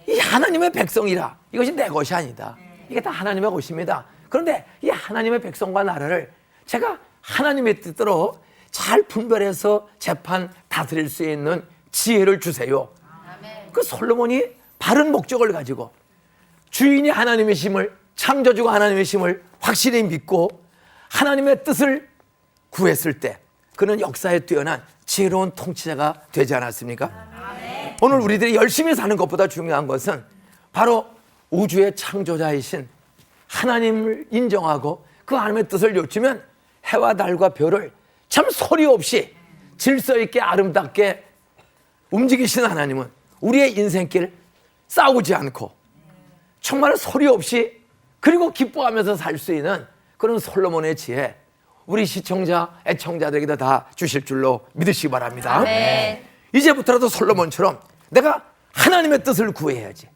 이 하나님의 백성이라, 이것이 내 것이 아니다. 이게 다 하나님의 것입니다. 그런데 이 하나님의 백성과 나라를 제가 하나님의 뜻대로 잘 분별해서 재판 다스릴 수 있는 지혜를 주세요. 그 솔로몬이 바른 목적을 가지고 주인이 하나님이심을, 창조주가 하나님이심을 확실히 믿고 하나님의 뜻을 구했을 때 그는 역사에 뛰어난 지혜로운 통치자가 되지 않았습니까? 오늘 우리들이 열심히 사는 것보다 중요한 것은 바로 우주의 창조자이신 하나님을 인정하고 그 하나님의 뜻을 여쭈면 해와 달과 별을 참 소리 없이 질서 있게 아름답게 움직이시는 하나님은 우리의 인생길 싸우지 않고 정말 소리 없이 그리고 기뻐하면서 살 수 있는 그런 솔로몬의 지혜, 우리 시청자, 애청자들에게도 다 주실 줄로 믿으시기 바랍니다. 이제부터라도 솔로몬처럼 내가 하나님의 뜻을 구해야지.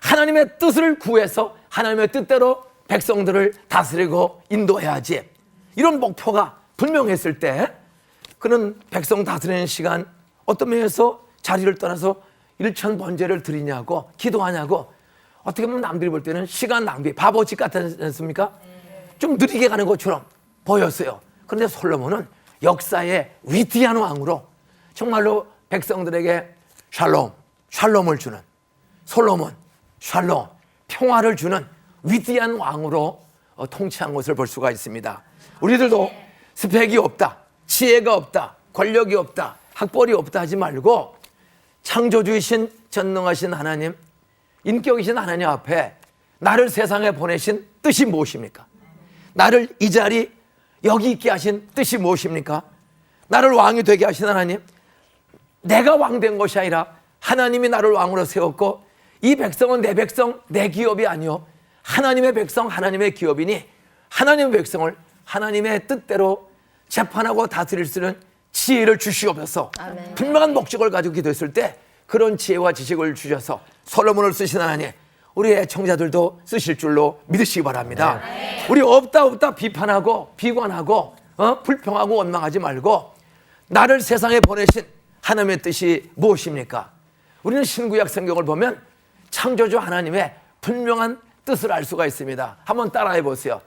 하나님의 뜻을 구해서 하나님의 뜻대로 백성들을 다스리고 인도해야지. 이런 목표가 분명했을 때 그는 백성 다스리는 시간 어떤 면에서 자리를 떠나서 일천 번제를 드리냐고 기도하냐고 어떻게 보면 남들이 볼 때는 시간 낭비 바보짓 같지 않습니까? 좀 느리게 가는 것처럼 보였어요. 그런데 솔로몬은 역사의 위대한 왕으로 정말로 백성들에게 샬롬을 주는 솔로몬 샬롬 평화를 주는 위대한 왕으로 통치한 것을 볼 수가 있습니다. 우리들도 스펙이 없다, 지혜가 없다, 권력이 없다, 학벌이 없다 하지 말고 창조주이신 전능하신 하나님, 인격이신 하나님 앞에 나를 세상에 보내신 뜻이 무엇입니까? 나를 이 자리 여기 있게 하신 뜻이 무엇입니까? 나를 왕이 되게 하신 하나님, 내가 왕 된 것이 아니라 하나님이 나를 왕으로 세웠고 이 백성은 내 백성, 내 기업이 아니요 하나님의 백성, 하나님의 기업이니 하나님의 백성을 하나님의 뜻대로 재판하고 다스릴 수 있는 지혜를 주시옵소서. 아멘. 분명한 목적을 가지고 기도했을 때 그런 지혜와 지식을 주셔서 솔로몬을 쓰신 하나님, 우리 애청자들도 쓰실 줄로 믿으시기 바랍니다. 우리 없다 비판하고 비관하고 불평하고 원망하지 말고 나를 세상에 보내신 하나님의 뜻이 무엇입니까? 우리는 신구약 성경을 보면 창조주 하나님의 분명한 뜻을 알 수가 있습니다. 한번 따라해 보세요.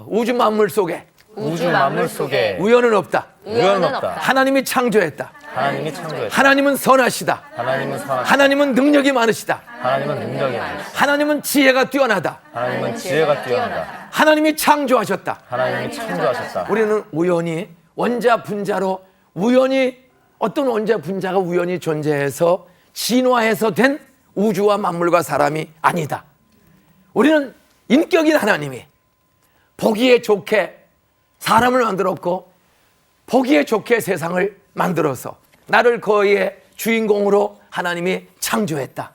우주 만물 속에 우연은 없다. 우연은 없다. 하나님이 창조했다. 하나님이 창조했다. 하나님은 선하시다. 하나님은 선하시다. 하나님은 능력이 많으시다. 하나님은 능력이 많으시다. 하나님은 지혜가 뛰어나다. 하나님은 지혜가 뛰어나다. 하나님이 창조하셨다. 하나님이 창조하셨다. 우리는 우연히 원자 분자로 우연히 어떤 원자 분자가 우연히 존재해서 진화해서 된 우주와 만물과 사람이 아니다. 우리는 인격인 하나님이 보기에 좋게 사람을 만들었고 보기에 좋게 세상을 만들어서 나를 그의 주인공으로 하나님이 창조했다.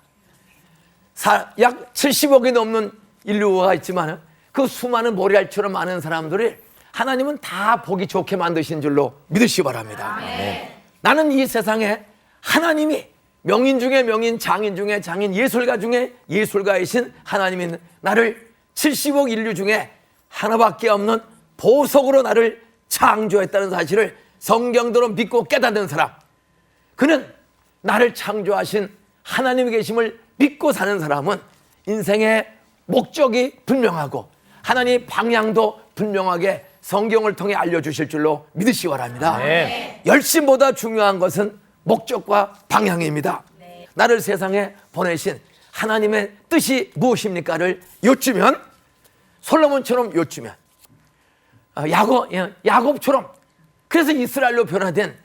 약 70억이 넘는 인류가 있지만 그 수많은 모래알처럼 많은 사람들을 하나님은 다 보기 좋게 만드신 줄로 믿으시기 바랍니다. 나는 이 세상에 하나님이 명인 중에 명인, 장인 중에 장인, 예술가 중에 예술가이신 하나님이 나를 70억 인류 중에 하나밖에 없는 보석으로 나를 창조했다는 사실을 성경대로 믿고 깨닫는 사람, 그는 나를 창조하신 하나님의 계심을 믿고 사는 사람은 인생의 목적이 분명하고 하나님의 방향도 분명하게 성경을 통해 알려주실 줄로 믿으시기 바랍니다. 열심보다 중요한 것은 목적과 방향입니다. 나를 세상에 보내신 하나님의 뜻이 무엇입니까를 여쭈면, 솔로몬처럼 여쭈면, 야곱처럼, 그래서 이스라엘로 변화된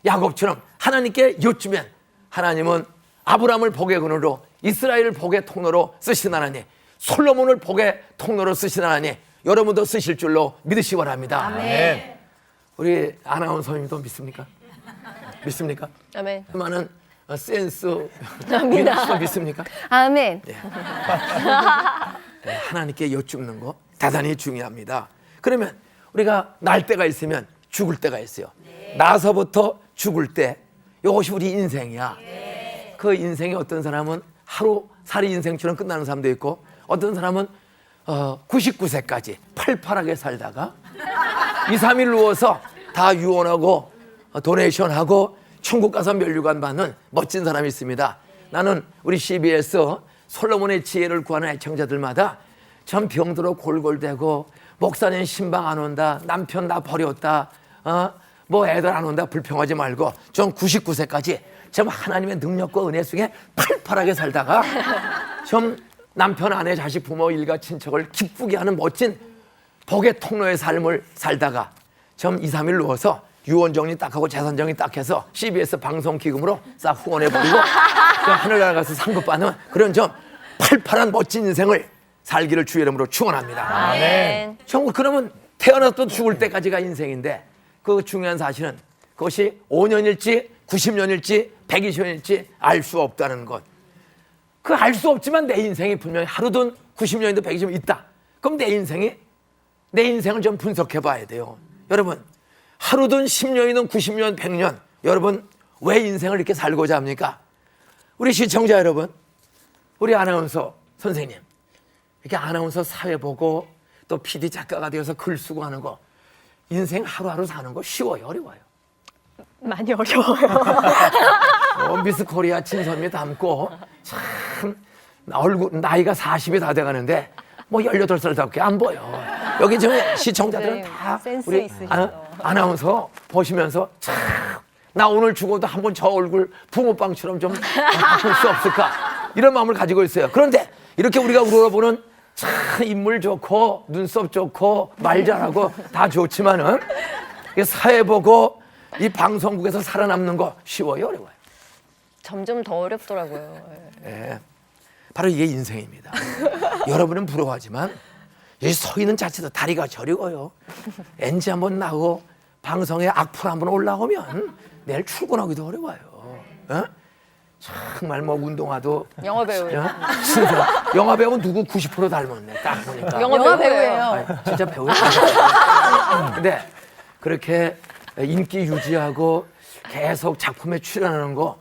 야곱처럼 하나님께 여쭈면 하나님은 아브라함을 복의 근원으로, 이스라엘을 복의 통로로 쓰신 하나님, 솔로몬을 복의 통로로 쓰신 하나님, 여러분도 쓰실 줄로 믿으시기 바랍니다. 아멘. 우리 아나운서님도 믿습니까? 믿습니까? 아멘. 많은 센스 압니다. 믿습니까? 아멘. 하나님께 여쭙는 거 대단히 중요합니다. 그러면 우리가 날 때가 있으면 죽을 때가 있어요. 나서부터 죽을 때, 이것이 우리 인생이야. 그 인생이 어떤 사람은 하루살이 인생처럼 끝나는 사람도 있고, 어떤 사람은 99세까지 팔팔하게 살다가 2, 3일 누워서 다 유언하고 도네이션하고 천국 가서 면류관 받는 멋진 사람이 있습니다. 나는 우리 CBS 솔로몬의 지혜를 구하는 애청자들마다 전 병들어 골골대고, 목사님 신방 안 온다, 남편 나 버렸다, 뭐 애들 안 온다, 불평하지 말고 전 99세까지 좀 하나님의 능력과 은혜 속에 팔팔하게 살다가 좀 남편, 아내, 자식, 부모, 일가, 친척을 기쁘게 하는 멋진 복의 통로의 삶을 살다가 좀 2, 3일 누워서 유언 정리 딱 하고 재산 정리 딱 해서 CBS 방송 기금으로 싹 후원해버리고 하늘나라 가서 상급 받는 그런 좀 팔팔한 멋진 인생을 살기를 주의 이름으로 축원합니다. 아멘. 정말 그러면 태어나서 죽을 때까지가 인생인데, 그 중요한 사실은 그것이 5년일지 90년일지 120년일지 알 수 없다는 것. 그 알 수 없지만 내 인생이 분명히 하루든 90년이든 120년 있다. 그럼 내 인생을 좀 분석해 봐야 돼요. 여러분, 하루든 10년이든 90년, 100년, 여러분 왜 인생을 이렇게 살고자 합니까? 우리 시청자 여러분, 우리 아나운서 선생님, 이렇게 아나운서 사회 보고 또 PD 작가가 되어서 글 쓰고 하는 거, 인생 하루하루 사는 거 쉬워요, 어려워요? 많이 어려워요. 미스 코리아 친선미 담고 참 얼굴 나이가 40이 다 돼가는데 뭐 18살답게 안 보여. 여기 지금 시청자들은 선생님, 다 센스 우리 있으시죠. 아나운서 보시면서 참 나 오늘 죽어도 한번 저 얼굴 붕어빵처럼 좀 바꿀 수 없을까 이런 마음을 가지고 있어요. 그런데 이렇게 우리가 우러러보는 참 인물 좋고 눈썹 좋고 말 잘하고 다 좋지만은 이게 사회 보고 이 방송국에서 살아남는 거 쉬워요, 어려워요? 점점 더 어렵더라고요. 예, 바로 이게 인생입니다. 여러분은 부러워하지만 여기 서 있는 자체도 다리가 저리고요. NG 한번 나고 방송에 악플 한번 올라오면 내일 출근하기도 어려워요. 어? 정말 뭐 운동화도 영화 배우. 진짜 영화 배우는 누구 90% 닮았네. 딱 보니까. 영화 배우예요. 아니, 진짜 배우예요. 근데 그렇게 인기 유지하고 계속 작품에 출연하는 거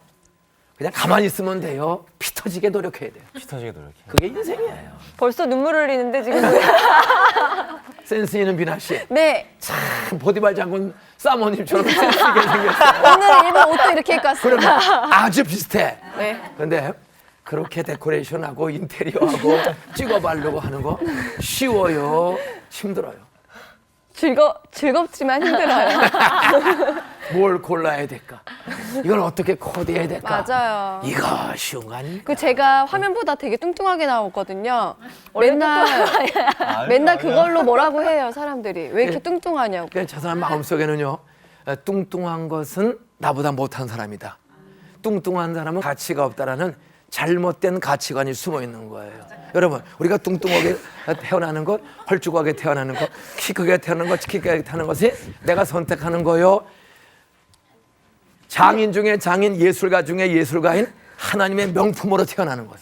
그냥 가만히 있으면 돼요. 피 터지게 노력해야 돼요. 피 터지게 노력해. 그게 인생이에요. 벌써 눈물 흘리는데 지금. 센스 있는 비나 씨. 네. 참 보디발 장군 사모님처럼 센스 있게 생겼어요. 오늘 일본 옷도 이렇게 입고 왔어요. 그러면 아주 비슷해. 네. 근데 그렇게 데코레이션하고 인테리어하고 찍어 바르고 하는 거 쉬워요? 힘들어요? 즐겁지만 힘들어요. 뭘 골라야 될까? 이걸 어떻게 코디해야 될까? 맞아요. 이거 쉬운 거 아닙니까? 그 제가 화면보다 되게 뚱뚱하게 나오거든요. 맨날 그걸로 뭐라고 해요, 사람들이. 왜 이렇게 뚱뚱하냐고. 그러니까 저 사람 마음속에는요, 뚱뚱한 것은 나보다 못한 사람이다. 뚱뚱한 사람은 가치가 없다라는 잘못된 가치관이 숨어 있는 거예요. 여러분, 우리가 뚱뚱하게 태어나는 것, 헐쭉하게 태어나는 것, 키 크게 태어나는 것, 키 크게 태어나는 것이 내가 선택하는 거요. 장인 중에 장인, 예술가 중에 예술가인 하나님의 명품으로 태어나는 것.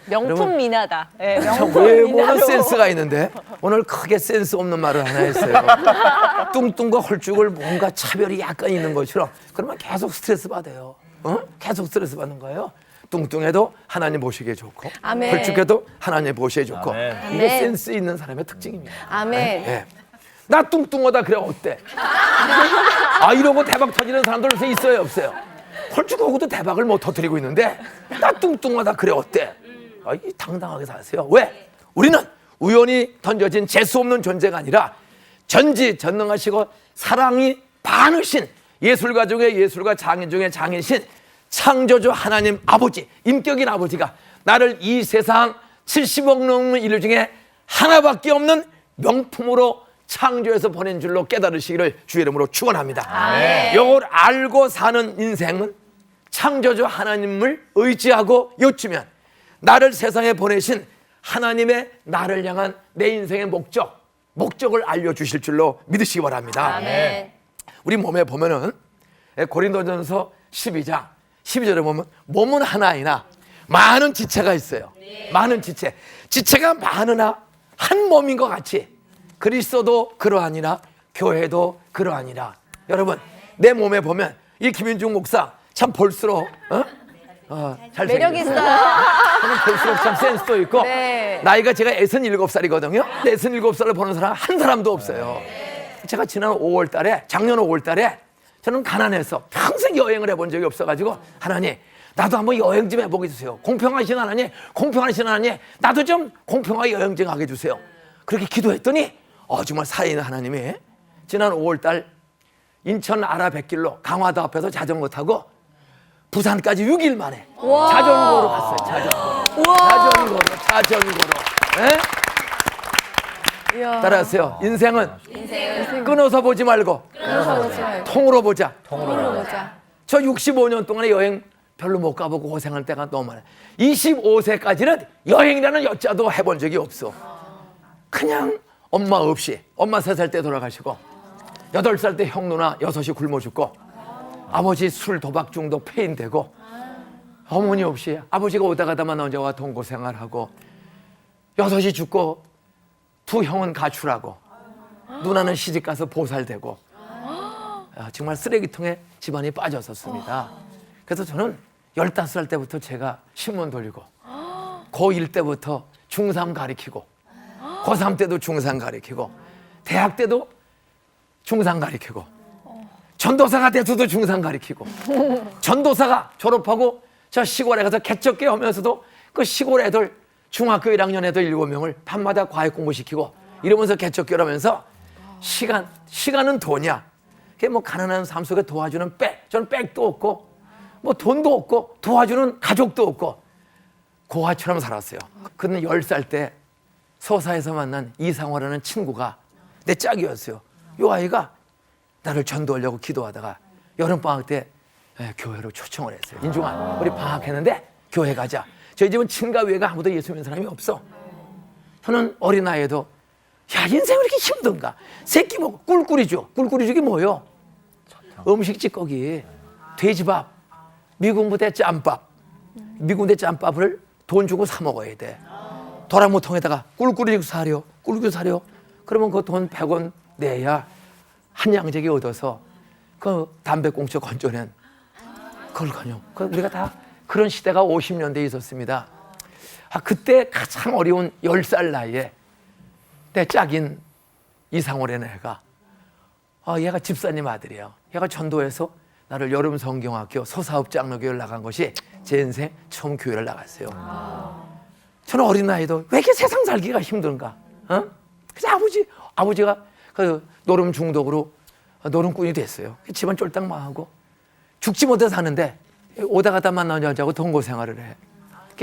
명품 미나다. 네, 저 명품 외모는 미나로. 센스가 있는데 오늘 크게 센스 없는 말을 하나 했어요. 뚱뚱과 헐쭉을 뭔가 차별이 약간 있는 것처럼 그러면 계속 스트레스 받아요. 계속 스트레스 받는 거예요. 뚱뚱해도 하나님 보시기에 좋고 아멘. 헐쭉해도 하나님 보시기에 좋고 아멘. 이게 아멘. 센스 있는 사람의 특징입니다. 아멘. 예. 나 뚱뚱하다 그래 어때? 아 이러고 대박 터지는 사람들 요새 있어요 없어요? 헐쭉하고도 대박을 못 터뜨리고 있는데 나 뚱뚱하다 그래 어때? 아, 이 당당하게 사세요. 왜? 우리는 우연히 던져진 재수 없는 존재가 아니라 전지전능하시고 사랑이 많으신 예술가 중에 예술가, 장인 중에 장인신 창조주 하나님 아버지, 인격인 아버지가 나를 이 세상 70억 넘는 인류 중에 하나밖에 없는 명품으로 창조해서 보낸 줄로 깨달으시기를 주의 이름으로 축원합니다. 이걸 알고 사는 인생은 창조주 하나님을 의지하고 여쭈면 나를 세상에 보내신 하나님의 나를 향한 내 인생의 목적을 알려주실 줄로 믿으시기 바랍니다. 아멘. 우리 몸에 보면은 고린도전서 12장 12절에 보면 몸은 하나이나 많은 지체가 있어요. 많은 지체가 많으나 한 몸인 것 같이 그리스도도 그러하니라 교회도 그러하니라. 여러분 내 몸에 보면 이 김윤중 목사 참 볼수록 잘 매력 있어요. 볼수록 참 센스도 있고 네. 나이가 제가 67살이거든요. 67살을 보는 사람 한 사람도 없어요. 제가 지난 5월 달에 작년 5월 달에 저는 가난해서 평생 여행을 해본 적이 없어가지고 하나님 나도 한번 여행 좀 해보게 해주세요. 공평하신 하나님 나도 좀 공평하게 여행 좀 하게 해주세요. 그렇게 기도했더니 정말 살아있는 하나님이 지난 5월 달 인천 아라뱃길로 강화도 앞에서 자전거 타고 부산까지 6일 만에 자전거로 갔어요. 자전거로. 이야. 따라하세요. 인생은 끊어서 보지 말고 통으로 보자. 통으로 보자. 저 65년 동안에 여행 별로 못 가보고 고생할 때가 너무 많아요. 25세까지는 여행이라는 여자도 해본 적이 없어. 그냥 엄마 없이 엄마 3살 때 돌아가시고 8살 때 형 누나 6이 굶어 죽고 아버지 술 도박 중독 폐인되고 어머니 없이 아버지가 오다 가다만 혼자와 동고생활하고 6이 죽고 2 형은 가출하고 누나는 시집가서 보살되고 정말 쓰레기통에 집안이 빠졌었습니다. 그래서 저는 15살 때부터 제가 신문 돌리고 고1 때부터 중3 가리키고 고3 때도 중3 가리키고 대학 때도 중3 가리키고 전도사가 돼서도 중상 가리키고 전도사가 졸업하고 저 시골에 가서 개척교 하면서도 그 시골 애들 중학교 1학년 애들 7명을 밤마다 과외 공부시키고 이러면서 개척교를 하면서 시간은 돈이야. 그게 뭐 가난한 삶 속에 도와주는 저는 백도 없고 뭐 돈도 없고 도와주는 가족도 없고 고아처럼 살았어요. 그는 10살 때 서사에서 만난 이상화라는 친구가 내 짝이었어요. 이 아이가 나를 전도하려고 기도하다가 여름방학 때 교회로 초청을 했어요. 인중아, 우리 방학했는데 교회 가자. 저희 집은 친가 외가 아무도 예수 믿는 사람이 없어. 저는 어린아이에도 야, 인생 왜 이렇게 힘든가? 새끼 먹고 꿀꿀이죠. 꿀꿀이죽이 뭐예요? 음식 찌꺼기, 돼지밥, 미국 무대 짬밥. 미국 무대 짬밥을 돈 주고 사 먹어야 돼. 도라무통에다가 꿀꿀이죽 사려, 꿀꿀 사려. 그러면 그 돈 100원 내야 한 양재기 얻어서 그 담배꽁초 건져낸 그걸 가요. 우리가 다 그런 시대가 50년대에 있었습니다. 그때 가장 어려운 10살 나이에 내 짝인 이상호라는 애가 얘가 집사님 아들이에요. 얘가 전도해서 나를 여름 성경학교 소사업 장로교회를 나간 것이 제 인생 처음 교회를 나갔어요. 저는 어린 나이도 왜 이렇게 세상 살기가 힘든가? 그래서 아버지가 그 노름 중독으로 노름꾼이 됐어요. 집안 쫄딱 망하고 죽지 못해 사는데 오다 가다 만난 여자하고 동거 생활을 해.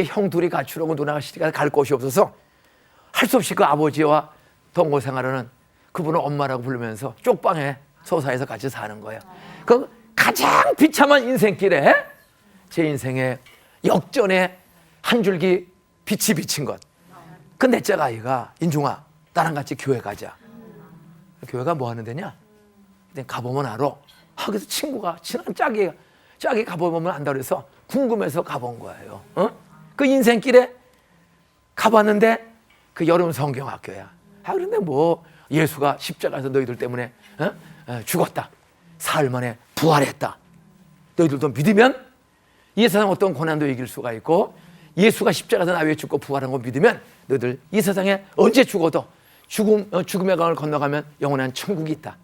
형 둘이 가출하고 누나가 시집가서 갈 곳이 없어서 할 수 없이 그 아버지와 동거 생활하는 그분을 엄마라고 부르면서 쪽방에 소사에서 같이 사는 거예요. 그 가장 비참한 인생길에 제 인생의 역전의 한 줄기 빛이 비친 것. 그 넷째 아이가 인중아 나랑 같이 교회 가자. 교회가 뭐 하는 데냐? 가보면 알아. 그래서 친구가 친한 짝이 가보면 안다 그래서 궁금해서 가본 거예요. 그 인생길에 가봤는데 그 여름 성경학교야. 그런데 뭐 예수가 십자가에서 너희들 때문에 죽었다. 사흘 만에 부활했다. 너희들도 믿으면 이 세상 어떤 고난도 이길 수가 있고 예수가 십자가에서 나 위해 죽고 부활한 거 믿으면 너희들 이 세상에 언제 죽어도 죽음의 강을 건너가면 영원한 천국이 있다.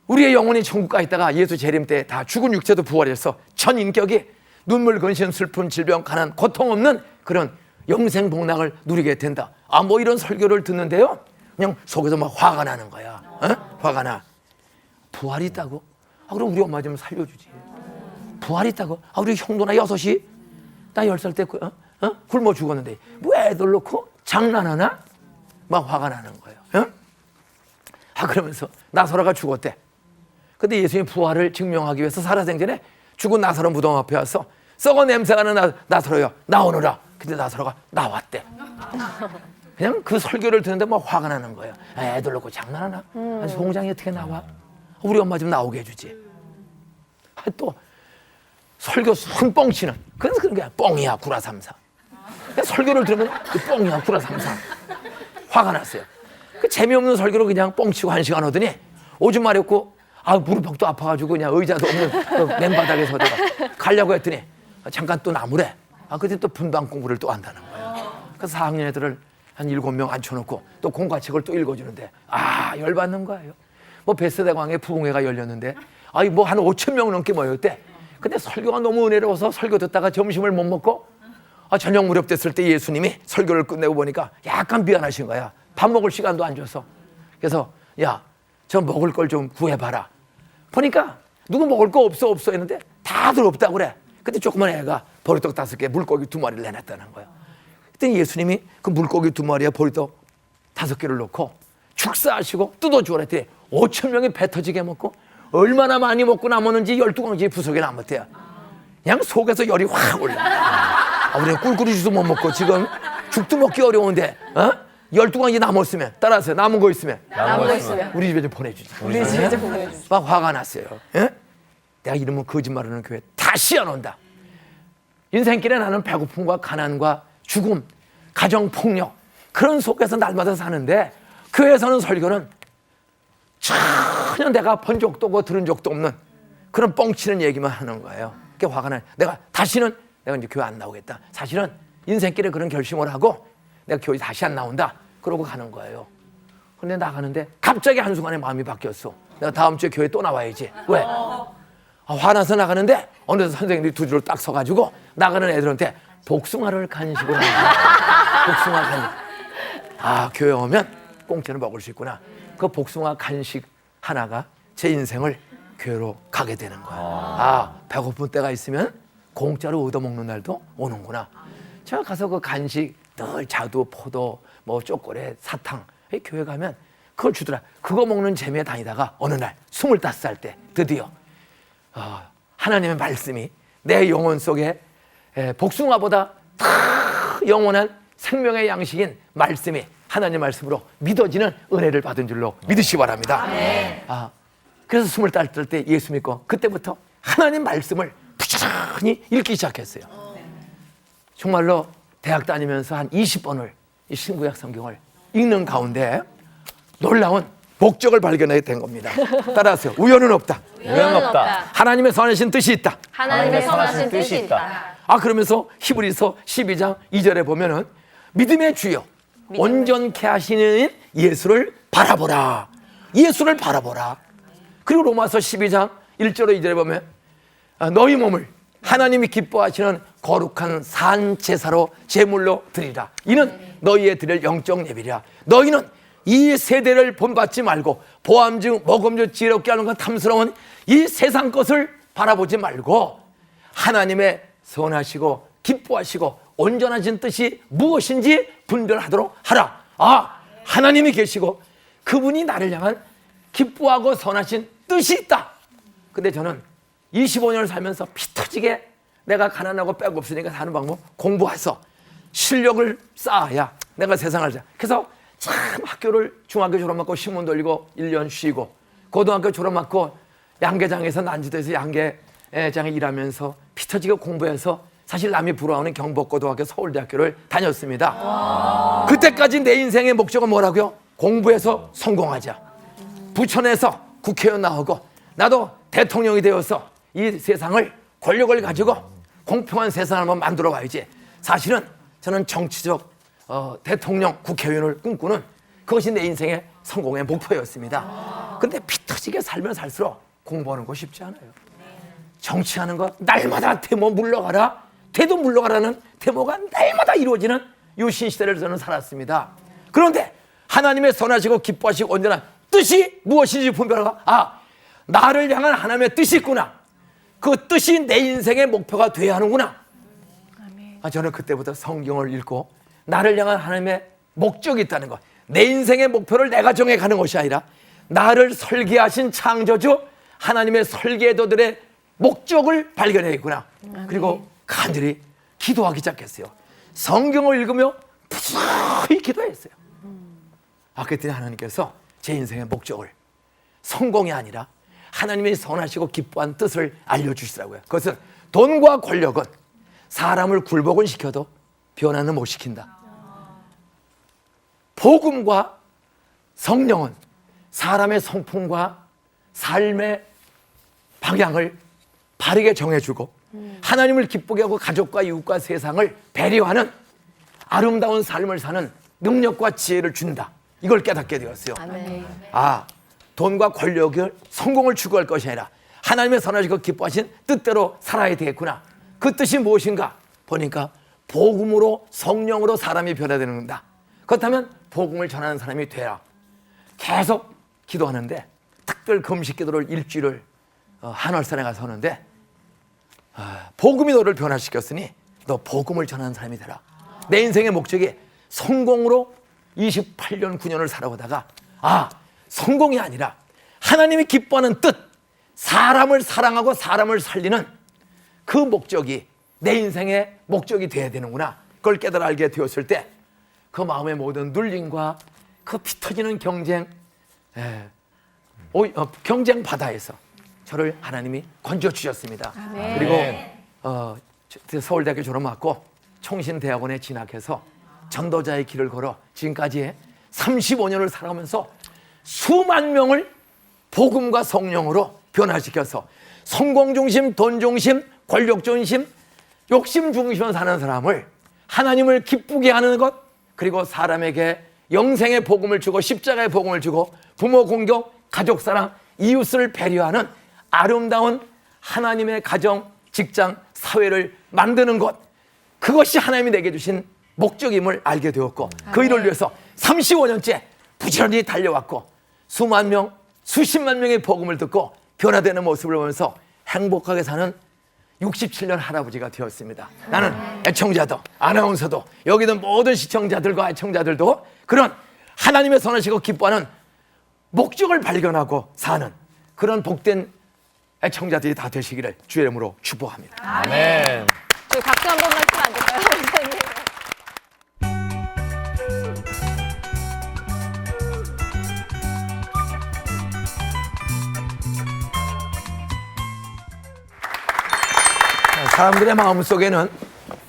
우리의 영혼이 천국 가 있다가 예수 재림 때 다 죽은 육체도 부활해서 전 인격이 눈물, 근심, 슬픔, 질병, 가난, 고통 없는 그런 영생 복락을 누리게 된다. 뭐 이런 설교를 듣는데요. 그냥 속에서 막 화가 나는 거야. 화가 나. 부활이 있다고? 그럼 우리 엄마 좀 살려주지. 부활이 있다고? 우리 형도나 6이 나 10살 때 굶어 죽었는데 뭐 애들 놓고 장난하나? 막 화가 나는 거예요. 그러면서 나사로가 죽었대. 근데 예수님 부활을 증명하기 위해서 살아생전에 죽은 나사로 무덤 앞에 와서 썩은 냄새가 나는 나사로요 나오너라. 근데 나사로가 나왔대. 그냥 그 설교를 듣는데 막 화가 나는 거예요. 애들 놓고 장난하나? 송장이 어떻게 나와? 우리 엄마 좀 나오게 해주지. 또 설교 손 뻥치는 그래서 그런 거야. 뻥이야 구라삼사. 설교를 들으면 뻥이야 구라삼사. 화가 났어요. 그 재미없는 설교로 그냥 뻥치고 1시간 하더니 오줌 마렵고 무릎팍도 아파가지고 그냥 의자도 없는 그 맨바닥에서 내가 가려고 했더니 잠깐 또 나무래. 그때 또 분방 공부를 또 한다는 거예요. 그래서 4학년 애들을 한 7명 앉혀놓고 또 공과책을 또 읽어주는데 열받는 거예요. 뭐 베스대광에 부흥회가 열렸는데 뭐 한 5천 명 넘게 모였대. 근데 설교가 너무 은혜로워서 설교 듣다가 점심을 못 먹고 저녁 무렵 됐을 때 예수님이 설교를 끝내고 보니까 약간 미안하신 거야. 밥 먹을 시간도 안 줘서. 그래서 야, 저 먹을 걸 좀 구해봐라. 보니까 누구 먹을 거 없어 했는데 다들 없다고 그래. 근데 조그만 애가 보리떡 5개, 물고기 2마리를 내놨다는 거야. 그랬더니 예수님이 그 물고기 2마리에 보리떡 5개를 넣고 축사하시고 뜯어주라 했더니 5천 명이 배 터지게 먹고 얼마나 많이 먹고 남았는지 12강지 부석에 남았대요. 그냥 속에서 열이 확 올라. 우리가 꿀꿀이 주스 못 먹고 지금 죽도 먹기 어려운데 12강지 남았으면 따라서 남은 거 있으면 우리 집에 좀 보내주지. 우리 집에 좀 보내주지. 막 화가 났어요. 내가 이러면 거짓말하는 교회 다시 안 온다. 인생길에 나는 배고픔과 가난과 죽음, 가정폭력 그런 속에서 날마다 사는데 교회에서는 설교는 전혀 내가 본 적도 없고 들은 적도 없는 그런 뻥치는 얘기만 하는 거예요. 그게 화가 나요. 내가 이제 교회 안 나오겠다. 사실은 인생길에 그런 결심을 하고 내가 교회 다시 안 나온다. 그러고 가는 거예요. 근데 나가는데 갑자기 한순간에 마음이 바뀌었어. 내가 다음 주에 교회 또 나와야지. 왜? 화나서 나가는데 어느새 선생님들이 두 줄로 딱 서가지고 나가는 애들한테 복숭아를 간식으로 복숭아 간식. 아, 교회 오면 공짜로 먹을 수 있구나. 그 복숭아 간식 하나가 제 인생을 교회로 가게 되는 거야. 아, 배고픈 때가 있으면 공짜로 얻어먹는 날도 오는구나. 제가 가서 그 간식 늘 자두, 포도, 뭐 초콜릿, 사탕 교회 가면 그걸 주더라. 그거 먹는 재미에 다니다가 어느 날 25살 때 드디어 하나님의 말씀이 내 영혼 속에 복숭아보다 더 영원한 생명의 양식인 말씀이 하나님 말씀으로 믿어지는 은혜를 받은 줄로 믿으시기 바랍니다. 그래서 20살 때 예수 믿고 그때부터 하나님 말씀을 부지런히 읽기 시작했어요. 정말로 대학 다니면서 한 20번을 이 신구약 성경을 읽는 가운데 놀라운 목적을 발견하게 된 겁니다. 따라하세요. 우연은 없다. 우연은 없다. 하나님의 선하신 뜻이 있다. 하나님의 선하신 뜻이 있다. 그러면서 히브리서 12장 2절에 보면은 믿음의 주요 온전케 하시는 예수를 바라보라. 예수를 바라보라. 그리고 로마서 12장 1절로 2절에 보면 너희 몸을 하나님이 기뻐하시는 거룩한 산 제사로 제물로 드리라. 이는 너희의 드릴 영적 예비라. 너희는 이 세대를 본받지 말고 보암중 먹음주 지혜롭게 하는 것 탐스러운 이 세상 것을 바라보지 말고 하나님의 선하시고 기뻐하시고 온전하신 뜻이 무엇인지 분별하도록 하라. 하나님이 계시고 그분이 나를 향한 기뻐하고 선하신 뜻이 있다. 근데 저는 25년을 살면서 피 터지게 내가 가난하고 빼고 없으니까 사는 방법 공부해서 실력을 쌓아야 내가 세상을 살. 그래서 참 학교를 중학교 졸업하고 신문 돌리고 1년 쉬고 고등학교 졸업하고 양계장에서 난지도에서 양계장에 일하면서 피 터지게 공부해서 사실 남이 부러워하는 경복고등학교 서울대학교를 다녔습니다. 그때까지 내 인생의 목적은 뭐라고요? 공부해서 성공하자. 부천에서 국회의원 나오고 나도 대통령이 되어서 이 세상을 권력을 가지고 공평한 세상을 한번 만들어 봐야지. 사실은 저는 정치적 대통령 국회의원을 꿈꾸는 그것이 내 인생의 성공의 목표였습니다. 근데 피 터지게 살면 살수록 공부하는 거 쉽지 않아요. 정치하는 거 날마다 데모 물러가라, 대도 물러가라는 데모가 날마다 이루어지는 이 신시대를 저는 살았습니다. 그런데 하나님의 선하시고 기뻐하시고 온전한 뜻이 무엇인지 분별하고 나를 향한 하나님의 뜻이 있구나. 그 뜻이 내 인생의 목표가 돼야 하는구나. 저는 그때부터 성경을 읽고 나를 향한 하나님의 목적이 있다는 것, 내 인생의 목표를 내가 정해가는 것이 아니라 나를 설계하신 창조주 하나님의 설계도들의 목적을 발견해야겠구나. 그리고 간절히 기도하기 시작했어요. 성경을 읽으며 무수히 기도했어요. 그랬더니 하나님께서 제 인생의 목적을 성공이 아니라 하나님의 선하시고 기뻐한 뜻을 알려주시더라고요. 그것은 돈과 권력은 사람을 굴복은 시켜도 변화는 못 시킨다. 복음과 성령은 사람의 성품과 삶의 방향을 바르게 정해주고 하나님을 기쁘게 하고 가족과 이웃과 세상을 배려하는 아름다운 삶을 사는 능력과 지혜를 준다. 이걸 깨닫게 되었어요. 아멘. 돈과 권력을 성공을 추구할 것이 아니라 하나님의 선하시고 기뻐하신 뜻대로 살아야 되겠구나. 그 뜻이 무엇인가 보니까 복음으로 성령으로 사람이 변화되는다. 그렇다면 복음을 전하는 사람이 되라. 계속 기도하는데 특별 금식 기도를 일주일을 한월산에 가서 하는데 복음이 너를 변화시켰으니 너 복음을 전하는 사람이 되라. 내 인생의 목적이 성공으로 28년 9년을 살아오다가 성공이 아니라 하나님이 기뻐하는 뜻, 사람을 사랑하고 사람을 살리는 그 목적이 내 인생의 목적이 돼야 되는구나. 그걸 깨달아 알게 되었을 때 그 마음의 모든 눌림과 그 피 터지는 경쟁 바다에서 저를 하나님이 건져주셨습니다. 그리고 서울대학교 졸업하고 총신대학원에 진학해서 전도자의 길을 걸어 지금까지 35년을 살아가면서 수만 명을 복음과 성령으로 변화시켜서 성공 중심, 돈 중심, 권력 중심, 욕심 중심으로 사는 사람을 하나님을 기쁘게 하는 것, 그리고 사람에게 영생의 복음을 주고 십자가의 복음을 주고 부모 공경, 가족 사랑, 이웃을 배려하는 아름다운 하나님의 가정, 직장, 사회를 만드는 것, 그것이 하나님이 내게 주신 목적임을 알게 되었고 그 일을 위해서 35년째 부지런히 달려왔고 수만 명, 수십만 명의 복음을 듣고 변화되는 모습을 보면서 행복하게 사는 67년 할아버지가 되었습니다. 나는 애청자도 아나운서도 여기 있는 모든 시청자들과 애청자들도 그런 하나님의 선하시고 기뻐하는 목적을 발견하고 사는 그런 복된 애청자들이 다 되시기를 주의 이름으로 축복합니다. 아멘. 저희 박수 한 번만 치면 안 될까요, 목사님? 사람들의 마음속에는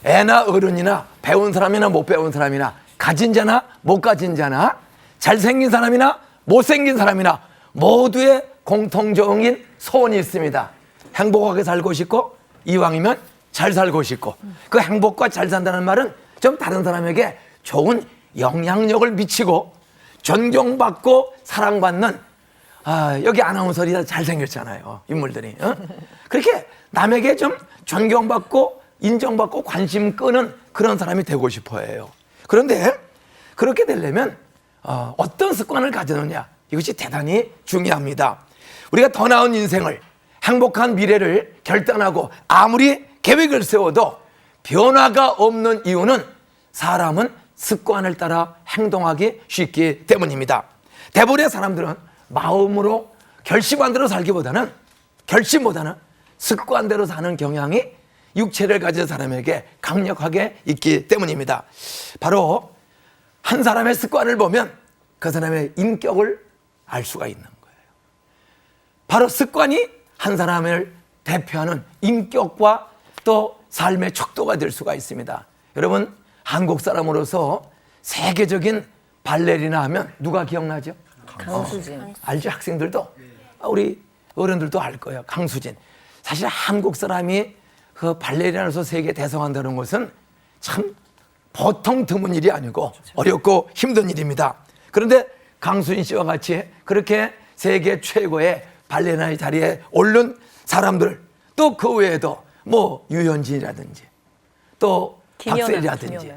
애나 어른이나 배운 사람이나 못 배운 사람이나 가진 자나 못 가진 자나 잘생긴 사람이나 못생긴 사람이나 모두의 공통적인 소원이 있습니다. 행복하게 살고 싶고 이왕이면 잘 살고 싶고 그 행복과 잘 산다는 말은 좀 다른 사람에게 좋은 영향력을 미치고 존경받고 사랑받는 여기 아나운서들이 다 잘생겼잖아요. 인물들이. 그렇게 남에게 좀 존경받고 인정받고 관심 끄는 그런 사람이 되고 싶어 해요. 그런데 그렇게 되려면 어떤 습관을 가져느냐 이것이 대단히 중요합니다. 우리가 더 나은 인생을 행복한 미래를 결단하고 아무리 계획을 세워도 변화가 없는 이유는 사람은 습관을 따라 행동하기 쉽기 때문입니다. 대부분의 사람들은 마음으로 결심한 대로 살기보다는 결심보다는 습관대로 사는 경향이 육체를 가진 사람에게 강력하게 있기 때문입니다. 바로 한 사람의 습관을 보면 그 사람의 인격을 알 수가 있는 거예요. 바로 습관이 한 사람을 대표하는 인격과 또 삶의 척도가 될 수가 있습니다. 여러분, 한국 사람으로서 세계적인 발레리나 하면 누가 기억나죠? 강수진. 알죠? 학생들도 우리 어른들도 알 거예요. 강수진. 사실 한국 사람이 그 발레리나로서 세계 대성한다는 것은 참 보통 드문 일이 아니고 어렵고 힘든 일입니다. 그런데 강수진 씨와 같이 그렇게 세계 최고의 발레리나의 자리에 오른 사람들 또 그 외에도 뭐 유현진이라든지 또 박세리라든지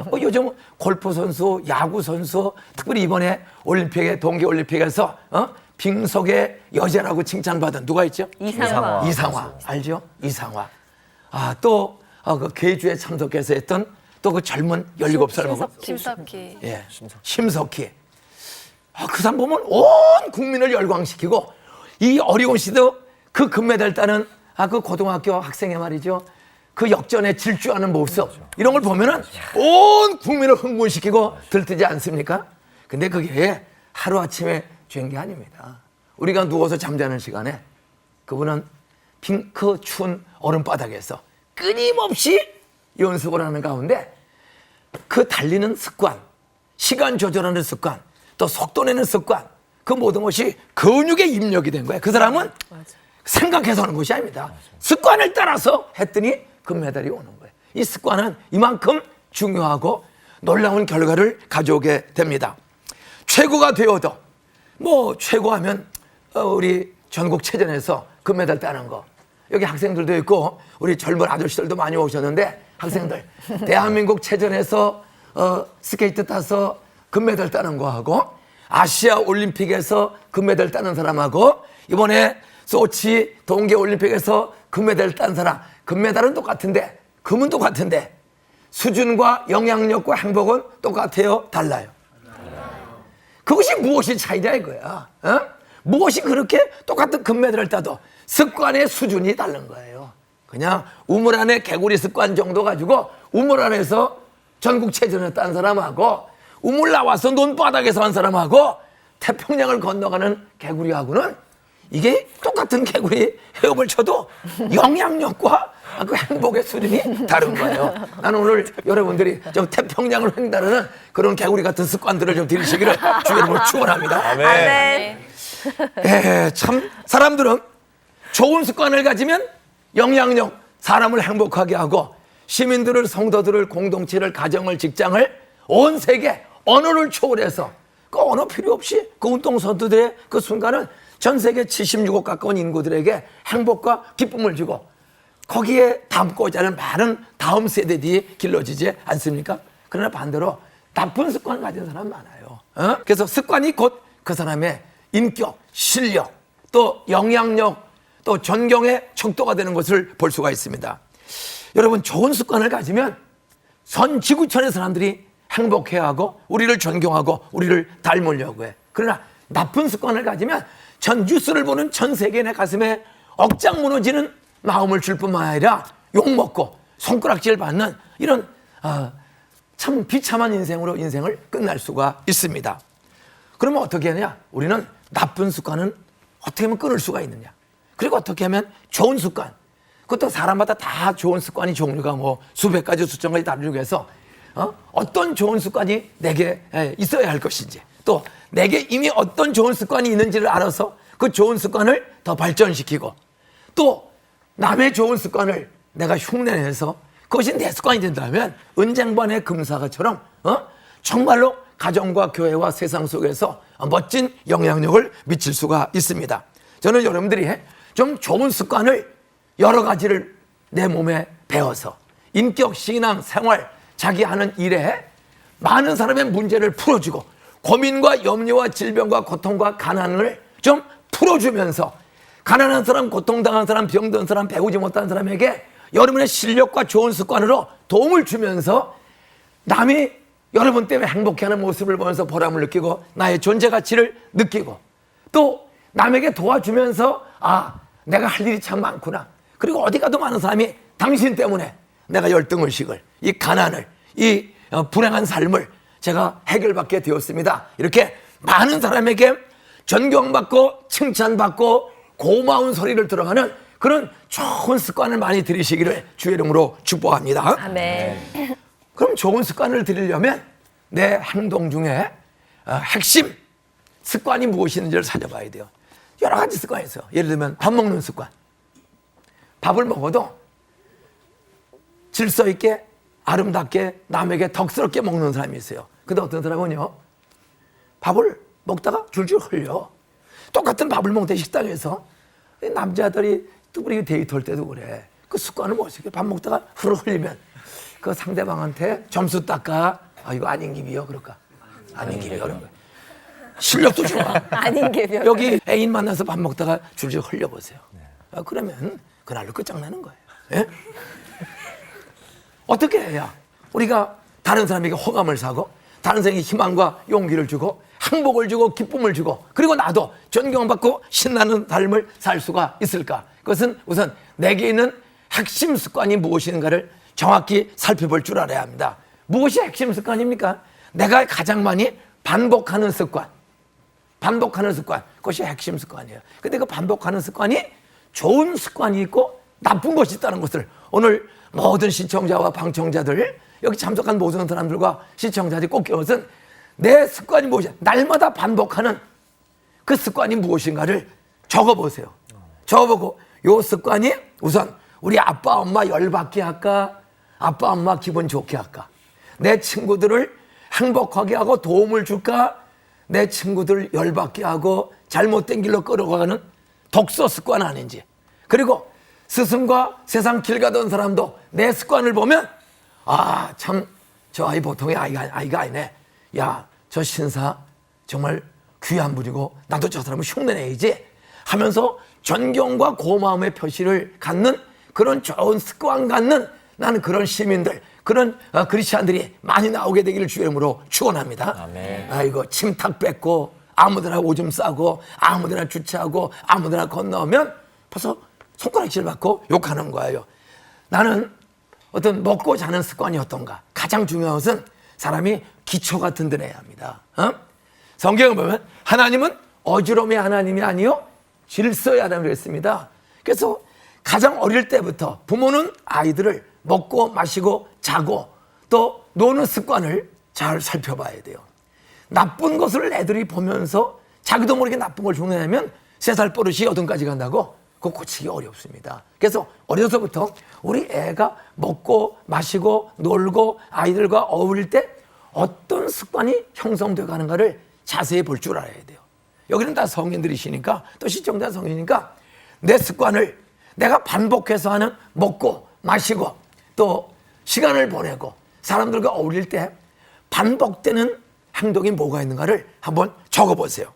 뭐 요즘 골프 선수, 야구 선수, 특별히 이번에 올림픽에 동계 올림픽에서 빙속의 여자라고 칭찬받은 누가 있죠? 이상화 알죠? 이상화. 또 그 계주에 참석해서 했던 또 그 젊은 17살 먹은 심석희. 예, 심석희. 그 사람 보면 온 국민을 열광시키고 이 어려운 시도 그 금메달 따는 그 고등학교 학생의 말이죠. 그 역전에 질주하는 모습 이런 걸 보면은 온 국민을 흥분시키고 들뜨지 않습니까? 근데 그게 하루아침에 된 게 아닙니다. 우리가 누워서 잠자는 시간에 그분은 핑크 추운 얼음바닥에서 끊임없이 연습을 하는 가운데 그 달리는 습관, 시간 조절하는 습관, 또 속도 내는 습관 그 모든 것이 근육에 입력이 된 거예요. 그 사람은 생각해서 하는 것이 아닙니다. 습관을 따라서 했더니 금메달이 오는 거예요. 이 습관은 이만큼 중요하고 놀라운 결과를 가져오게 됩니다. 최고가 되어도 뭐 최고하면 우리 전국체전에서 금메달 따는 거 여기 학생들도 있고 우리 젊은 아저씨들도 많이 오셨는데 학생들 대한민국 체전에서 스케이트 타서 금메달 따는 거하고 아시아 올림픽에서 금메달 따는 사람하고 이번에 소치 동계올림픽에서 금메달 딴 사람 금메달은 똑같은데 금은 똑같은데 수준과 영향력과 행복은 똑같아요? 달라요? 그것이 무엇이 차이냐 이거야. 무엇이 그렇게 똑같은 금메달을 따도 습관의 수준이 다른 거예요. 그냥 우물 안에 개구리 습관 정도 가지고 우물 안에서 전국체전에 딴 사람하고 우물 나와서 논바닥에서 한 사람하고 태평양을 건너가는 개구리하고는 이게 똑같은 개구리 헤엄을 쳐도 영향력과 그 행복의 수준이 다른 거예요. 나는 오늘 여러분들이 좀 태평양을 횡단하는 그런 개구리 같은 습관들을 좀 들이시기를 주의 이름으로 축원합니다. 아멘. 참 사람들은 좋은 습관을 가지면 영향력, 사람을 행복하게 하고 시민들을, 성도들을, 공동체를, 가정을, 직장을 온 세계 언어를 초월해서 그 언어 필요 없이 그 운동선수들의 그 순간은 전 세계 76억 가까운 인구들에게 행복과 기쁨을 주고 거기에 담고자 하는 많은 다음 세대들이 길러지지 않습니까? 그러나 반대로 나쁜 습관을 가진 사람 많아요. 그래서 습관이 곧 그 사람의 인격, 실력, 또 영향력, 또 존경의 척도가 되는 것을 볼 수가 있습니다. 여러분, 좋은 습관을 가지면 전 지구촌의 사람들이 행복해하고 우리를 존경하고 우리를 닮으려고 해. 그러나 나쁜 습관을 가지면 전 뉴스를 보는 전 세계인의 가슴에 억장 무너지는 마음을 줄 뿐만 아니라 욕먹고 손가락질 받는 이런 참 비참한 인생으로 인생을 끝날 수가 있습니다. 그러면 어떻게 하냐? 우리는 나쁜 습관은 어떻게 하면 끊을 수가 있느냐? 그리고 어떻게 하면 좋은 습관, 그것도 사람마다 다 좋은 습관이 종류가 뭐 수백 가지 수천 가지 다르고 해서 어떤 좋은 습관이 내게 있어야 할 것인지, 또 내게 이미 어떤 좋은 습관이 있는지를 알아서 그 좋은 습관을 더 발전시키고, 또 남의 좋은 습관을 내가 흉내내서 그것이 내 습관이 된다면 은쟁반의 금사과처럼 정말로 가정과 교회와 세상 속에서 멋진 영향력을 미칠 수가 있습니다. 저는 여러분들이 좀 좋은 습관을 여러 가지를 내 몸에 배워서 인격, 신앙, 생활, 자기 하는 일에 많은 사람의 문제를 풀어주고 고민과 염려와 질병과 고통과 가난을 좀 풀어주면서 가난한 사람, 고통당한 사람, 병든 사람, 배우지 못한 사람에게 여러분의 실력과 좋은 습관으로 도움을 주면서 남이 여러분 때문에 행복해하는 모습을 보면서 보람을 느끼고 나의 존재 가치를 느끼고, 또 남에게 도와주면서 내가 할 일이 참 많구나, 그리고 어디 가도 많은 사람이 당신 때문에 내가 열등의식을, 이 가난을, 이 불행한 삶을 제가 해결받게 되었습니다. 이렇게 많은 사람에게 존경받고 칭찬받고 고마운 소리를 들어가는 그런 좋은 습관을 많이 들이시기를 주의 이름으로 축복합니다. 아멘. 그럼 좋은 습관을 들이려면 내 행동 중에 핵심 습관이 무엇인지를 찾아봐야 돼요. 여러 가지 습관이 있어요. 예를 들면 밥 먹는 습관. 밥을 먹어도 질서 있게 아름답게 남에게 덕스럽게 먹는 사람이 있어요. 근데 어떤 사람은요, 밥을 먹다가 줄줄 흘려. 똑같은 밥을 먹는데 식당에서 남자들이 우리 데이트할 때도 그래. 그 습관을 뭐지? 밥 먹다가 후루 흘리면 그 상대방한테 점수 닦아. 이거 아닌 김이요, 그럴까? 아닌 김이요, 그런 거. 실력도 좋아. 아닌 개별. 여기 애인 만나서 밥 먹다가 줄줄 흘려보세요. 그러면 그날로 끝장나는 거예요. 예? 어떻게 해야 우리가 다른 사람에게 호감을 사고 다른 사람에게 희망과 용기를 주고 행복을 주고 기쁨을 주고 그리고 나도 존경받고 신나는 삶을 살 수가 있을까? 그것은 우선 내게 있는 핵심 습관이 무엇인가를 정확히 살펴볼 줄 알아야 합니다. 무엇이 핵심 습관입니까? 내가 가장 많이 반복하는 습관. 반복하는 습관. 그것이 핵심 습관이에요. 근데 그 반복하는 습관이 좋은 습관이 있고 나쁜 것이 있다는 것을 오늘 모든 시청자와 방청자들, 여기 참석한 모든 사람들과 시청자들이 꼭 깨워서 내 습관이 무엇이야? 날마다 반복하는 그 습관이 무엇인가를 적어보세요. 적어보고 이 습관이 우선 우리 아빠 엄마 열받게 할까? 아빠 엄마 기분 좋게 할까? 내 친구들을 행복하게 하고 도움을 줄까? 내 친구들 열받게 하고 잘못된 길로 끌어가는 독서 습관 아닌지. 그리고 스승과 세상 길 가던 사람도 내 습관을 보면 참 저 아이 보통의 아이가 아니네. 야, 저 신사 정말 귀한 분이고 나도 저 사람을 흉내내야지 하면서 존경과 고마움의 표시를 갖는 그런 좋은 습관 갖는 나는 그런 시민들, 그런 크리스찬들이 많이 나오게 되기를 주의 이름으로 축원합니다. 아멘. 아이고 침탁 뺏고 아무데나 오줌 싸고 아무데나 주차하고 아무데나 건너오면 벌써 손가락질 받고 욕하는 거예요. 나는 어떤 먹고 자는 습관이 어떤가? 가장 중요한 것은 사람이 기초가 든든해야 합니다. 성경을 보면 하나님은 어지러움의 하나님이 아니요 질서의 하나님이라고 했습니다. 그래서 가장 어릴 때부터 부모는 아이들을 먹고 마시고 자고 또 노는 습관을 잘 살펴봐야 돼요. 나쁜 것을 애들이 보면서 자기도 모르게 나쁜 걸 흉내내면 3살 버릇이 8까지 간다고 그거 고치기 어렵습니다. 그래서 어려서부터 우리 애가 먹고 마시고 놀고 아이들과 어울릴 때 어떤 습관이 형성되어 가는가를 자세히 볼 줄 알아야 돼요. 여기는 다 성인들이시니까 또 시청자 성인이니까 내 습관을 내가 반복해서 하는 먹고 마시고 또 시간을 보내고 사람들과 어울릴 때 반복되는 행동이 뭐가 있는가를 한번 적어보세요.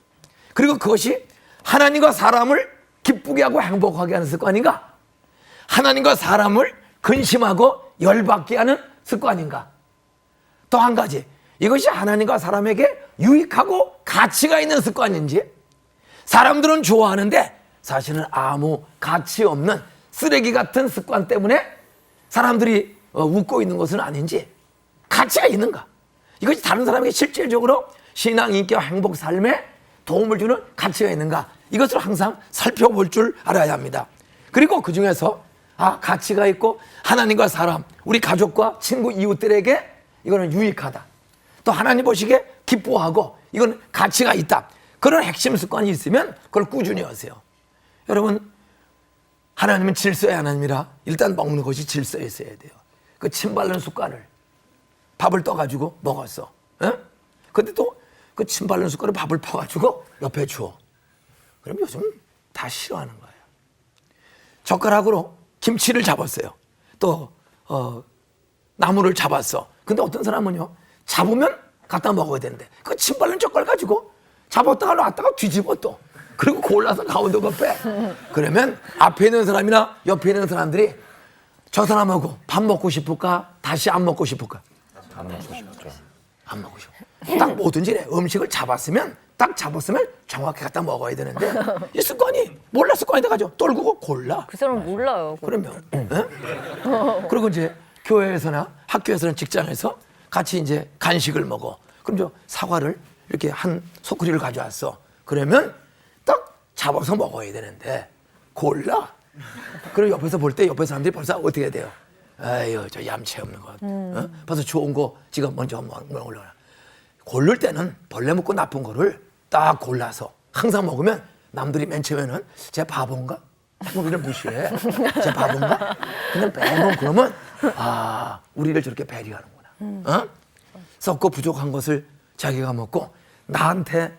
그리고 그것이 하나님과 사람을 기쁘게 하고 행복하게 하는 습관인가? 하나님과 사람을 근심하고 열받게 하는 습관인가? 또 한 가지, 이것이 하나님과 사람에게 유익하고 가치가 있는 습관인지, 사람들은 좋아하는데 사실은 아무 가치 없는 쓰레기 같은 습관 때문에 사람들이 웃고 있는 것은 아닌지, 가치가 있는가? 이것이 다른 사람에게 실질적으로 신앙, 인기와 행복, 삶에 도움을 주는 가치가 있는가? 이것을 항상 살펴볼 줄 알아야 합니다. 그리고 그 중에서 가치가 있고 하나님과 사람, 우리 가족과 친구, 이웃들에게 이거는 유익하다. 또 하나님 보시기에 기뻐하고 이건 가치가 있다. 그런 핵심 습관이 있으면 그걸 꾸준히 하세요. 여러분, 하나님은 질서의 하나님이라 일단 먹는 것이 질서에 있어야 돼요. 그 침 밟는 습관을 밥을 떠가지고 먹었어. 근데 또 그 침 밟는 습관을 밥을 퍼가지고 옆에 줘. 그럼 요즘 다 싫어하는 거예요. 젓가락으로 김치를 잡았어요. 또 나무를 잡았어. 근데 어떤 사람은요, 잡으면 갖다 먹어야 되는데 그 침 밟는 젓갈 가지고 잡았다가 놨다가 뒤집어 또. 그리고 골라서 가운데가 빼. 그러면 앞에 있는 사람이나 옆에 있는 사람들이 저 사람하고 밥 먹고 싶을까? 다시 안 먹고 싶을까? 안 먹고 싶죠. 안 먹고 싶어. 딱 뭐든지 음식을 잡았으면 정확히 갖다 먹어야 되는데 이 습관이 몰라 습관이 돼가지고 떨구고 골라. 그 사람 몰라요. 그러면 그리고 이제 교회에서나 학교에서나 직장에서 같이 이제 간식을 먹어. 그럼 저 사과를 이렇게 한 소쿠리를 가져왔어. 그러면 딱 잡아서 먹어야 되는데 골라. 그리고 옆에서 볼 때 옆에 사람들이 벌써 어떻게 해야 돼요? 아유, 저 얌체 없는 것. 벌써 좋은 거 지금 먼저 먹으려나. 고를 때는 벌레 먹고 나쁜 거를 딱 골라서 항상 먹으면 남들이 맨 처음에는 쟤 바본가? 자꾸 우리를 무시해. 쟤 바본가? 근데 매번 그러면 우리를 저렇게 배려하는구나. 썩고 부족한 것을 자기가 먹고 나한테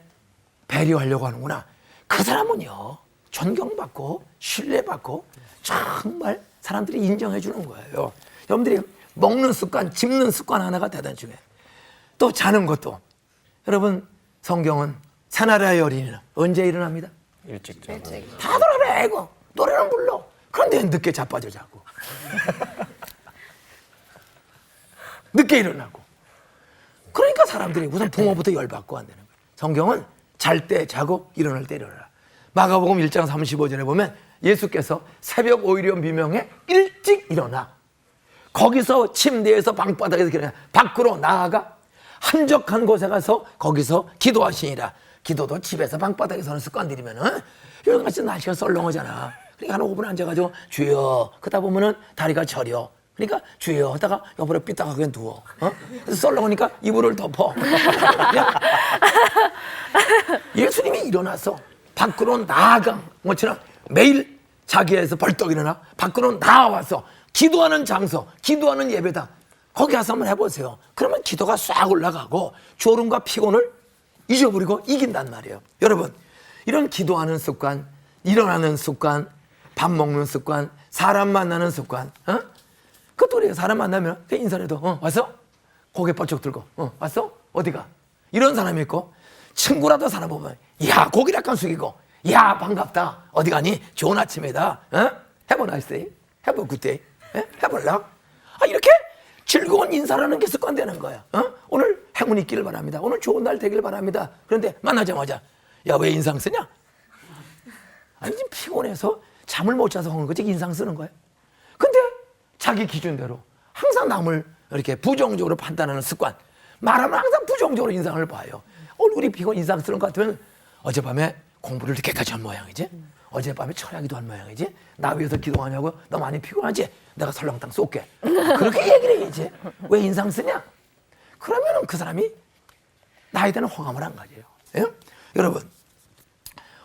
배려하려고 하는구나. 그 사람은요, 존경받고 신뢰받고 정말 사람들이 인정해 주는 거예요. 여러분들이 먹는 습관, 짚는 습관 하나가 대단히 중요해요. 또 자는 것도. 여러분, 성경은 새나라의 어린이는 언제 일어납니다? 일찍 자고. 다들 알아요. 노래는 불러. 그런데 늦게 자빠져 자고. 늦게 일어나고. 그러니까 사람들이 우선 부모부터 열받고 안 되는 거예요. 성경은 잘 때 자고 일어날 때 일어나라. 마가복음 1장 35절에 보면 예수께서 새벽 오히려 미명에 일찍 일어나 거기서 침대에서 방바닥에서 일어나 밖으로 나아가 한적한 곳에 가서 거기서 기도하시니라. 기도도 집에서 방바닥에서 하는 습관들이면은 요즘같이 날씨가 썰렁하잖아. 그러니까 한 5분 앉아가지고 주여 그러다 보면은 다리가 저려. 그러니까 주여 하다가 옆으로 삐딱하게 누워. 그래서 썰렁하니까 이불을 덮어. 예수님이 일어나서 밖으로 나아간 것처럼 매일 자기에서 벌떡 일어나 밖으로 나와서 기도하는 장소, 기도하는 예배당 거기 가서 한번 해보세요. 그러면 기도가 싹 올라가고 졸음과 피곤을 잊어버리고 이긴단 말이에요. 여러분, 이런 기도하는 습관, 일어나는 습관, 밥 먹는 습관, 사람 만나는 습관, 그것도 우리가 사람 만나면 인사해도 왔어? 고개 뻗쩍 들고 왔어? 어디가? 이런 사람이 있고 친구라도 사람 보면 야 고개를 약간 숙이고 야 반갑다 어디 가니? 좋은 아침이다. 해보 나이스데이, 해보 굿데이, 해볼라? 이렇게 즐거운 인사를 하는 게 습관되는 거야. 오늘 행운 있기를 바랍니다. 오늘 좋은 날 되길 바랍니다. 그런데 만나자마자 야 왜 인상 쓰냐? 아니 지금 피곤해서 잠을 못 자서 하는 거지 인상 쓰는 거야. 근데 자기 기준대로 항상 남을 이렇게 부정적으로 판단하는 습관. 말하면 항상 부정적으로 인상을 봐요. 얼굴이 피곤 인상 쓰는 것 같으면 어젯밤에 공부를 늦게까지 한 모양이지? 어젯밤에 철야기도 한 모양이지? 나 위해서 기도하냐고? 너 많이 피곤하지? 내가 설렁탕 쏠게. 그렇게 얘기를 해야지. 왜 인상 쓰냐? 그러면 그 사람이 나에 대한 호감을 안 가져요. 예? 여러분,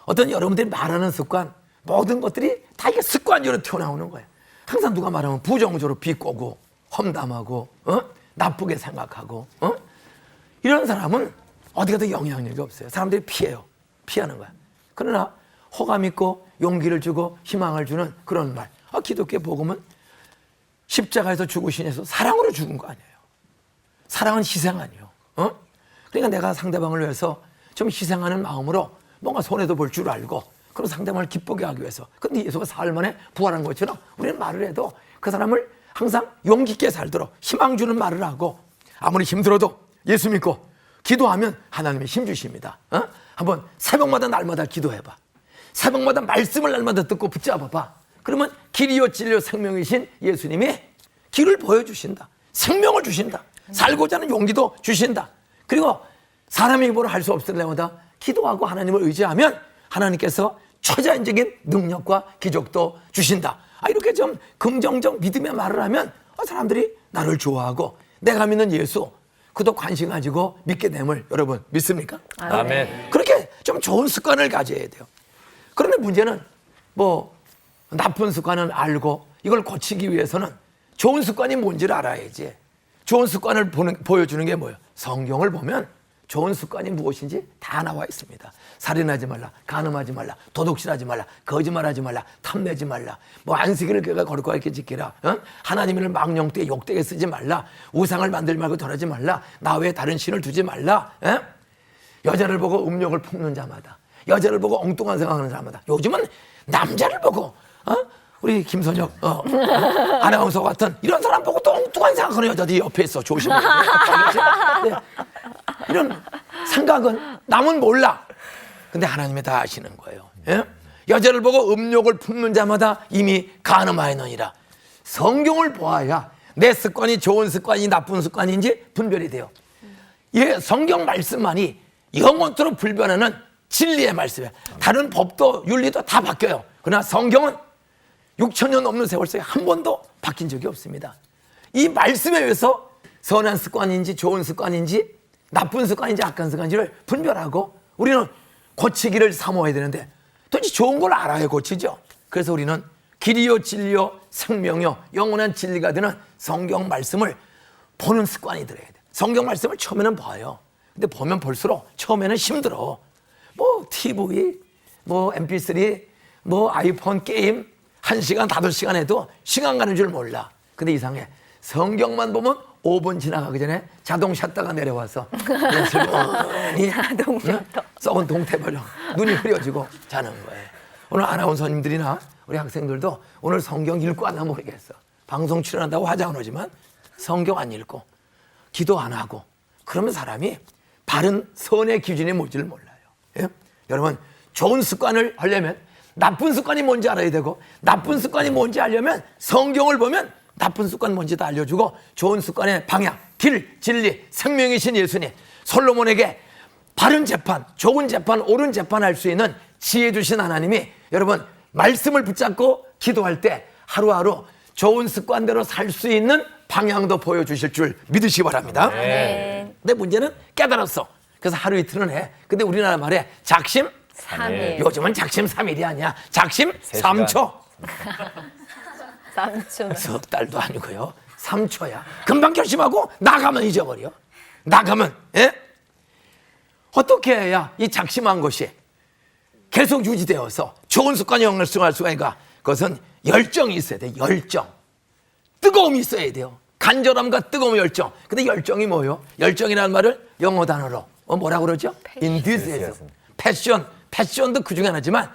어떤 여러분들이 말하는 습관, 모든 것들이 다 이게 습관적으로 튀어나오는 거예요. 항상 누가 말하면 부정적으로 비꼬고 험담하고 나쁘게 생각하고 이런 사람은 어디 가도 영향력이 없어요. 사람들이 피하는 거야. 그러나 호감 있고 용기를 주고 희망을 주는 그런 말. 기독교의 복음은 십자가에서 죽으신 예수 사랑으로 죽은 거 아니에요. 사랑은 희생 아니에요. 그러니까 내가 상대방을 위해서 좀 희생하는 마음으로 뭔가 손해도 볼 줄 알고 그런 상대방을 기쁘게 하기 위해서. 근데 예수가 사흘 만에 부활한 것처럼 우리는 말을 해도 그 사람을 항상 용기 있게 살도록 희망 주는 말을 하고 아무리 힘들어도 예수 믿고 기도하면 하나님이 힘 주십니다. 한번 새벽마다 날마다 기도해봐. 새벽마다 말씀을 날마다 듣고 붙잡아봐. 그러면 길이요 진리요 생명이신 예수님이 길을 보여주신다. 생명을 주신다. 살고자 하는 용기도 주신다. 그리고 사람의 힘으로 할 수 없을 때마다 기도하고 하나님을 의지하면 하나님께서 초자연적인 능력과 기적도 주신다. 이렇게 좀 긍정적 믿음의 말을 하면 사람들이 나를 좋아하고 내가 믿는 예수 그도 관심 가지고 믿게 됨을 여러분 믿습니까? 아멘. 그렇게 좀 좋은 습관을 가져야 돼요. 그런데 문제는 뭐 나쁜 습관은 알고 이걸 고치기 위해서는 좋은 습관이 뭔지를 알아야지. 좋은 습관을 보여주는 게 뭐예요? 성경을 보면 좋은 습관이 무엇인지 다 나와 있습니다. 살인하지 말라, 간음하지 말라, 도둑질하지 말라, 거짓말하지 말라, 탐내지 말라, 뭐 안식일을 거룩하게 지키라, 하나님을 망령되게 욕되게 쓰지 말라, 우상을 만들지 말고 절하지 말라, 나 외에 다른 신을 두지 말라, 여자를 보고 음욕을 품는 자마다, 여자를 보고 엉뚱한 생각하는 자마다. 요즘은 남자를 보고 우리 김선혁 아나운서 같은 이런 사람 보고 또 엉뚱한 생각하는 여자들이 옆에 있어. 조심해야 돼. 네. 이런 생각은 남은 몰라. 근데 하나님이 다 아시는 거예요. 예? 여자를 보고 음욕을 품는 자마다 이미 간음하였느니라. 성경을 보아야 내 습관이 좋은 습관이 나쁜 습관인지 분별이 돼요. 예, 성경 말씀만이 영원토록 불변하는 진리의 말씀이에요. 다른 법도 윤리도 다 바뀌어요. 그러나 성경은 6,000년 넘는 세월 속에 한 번도 바뀐 적이 없습니다. 이 말씀에 의해서 선한 습관인지 좋은 습관인지 나쁜 습관인지 악한 습관인지를 분별하고 우리는 고치기를 사모해야 되는데 도대체 좋은 걸 알아야 고치죠. 그래서 우리는 길이요 진리요 생명이요 영원한 진리가 되는 성경 말씀을 보는 습관이 들어야 돼. 성경 말씀을 처음에는 봐요. 근데 보면 볼수록 처음에는 힘들어. 뭐 TV, 뭐 MP3, 뭐 아이폰 게임 1시간, 5시간 해도 시간 가는 줄 몰라. 근데 이상해. 성경만 보면 5분 지나가기 전에 자동 샷다가 내려와서 그냥 슬퍼니 썩은 동태버려 눈이 흐려지고 자는 거예요. 오늘 아나운서님들이나 우리 학생들도 오늘 성경 읽고 왔나 모르겠어. 방송 출연한다고 화장은 오지만 성경 안 읽고 기도 안 하고 그러면 사람이 바른 선의 기준이 뭔지를 몰라요. 예? 여러분 좋은 습관을 하려면 나쁜 습관이 뭔지 알아야 되고 나쁜 습관이 뭔지 알려면 성경을 보면 나쁜 습관 뭔지도 알려주고 좋은 습관의 방향, 길, 진리, 생명이신 예수님 솔로몬에게 바른 재판, 좋은 재판, 옳은 재판 할 수 있는 지혜 주신 하나님이 여러분 말씀을 붙잡고 기도할 때 하루하루 좋은 습관대로 살 수 있는 방향도 보여주실 줄 믿으시기 바랍니다. 네. 근데 문제는 깨달았어. 그래서 하루 이틀은 해. 근데 우리나라 말에 작심 3일. 요즘은 작심 3일이 아니야. 작심 3초. 3초. 석 달도 아니고요. 3초야. 금방 결심하고 나가면 잊어버려. 나가면 예? 어떻게 해야 이 작심한 것이 계속 유지되어서 좋은 습관이 영성할 수가 있는가? 그것은 열정이 있어야 돼. 열정. 뜨거움이 있어야 돼요. 간절함과 뜨거움, 열정. 근데 열정이 뭐예요? 열정이라는 말을 영어 단어로 뭐라고 그러죠? enthusiasm. 패션도 그 중에 하나지만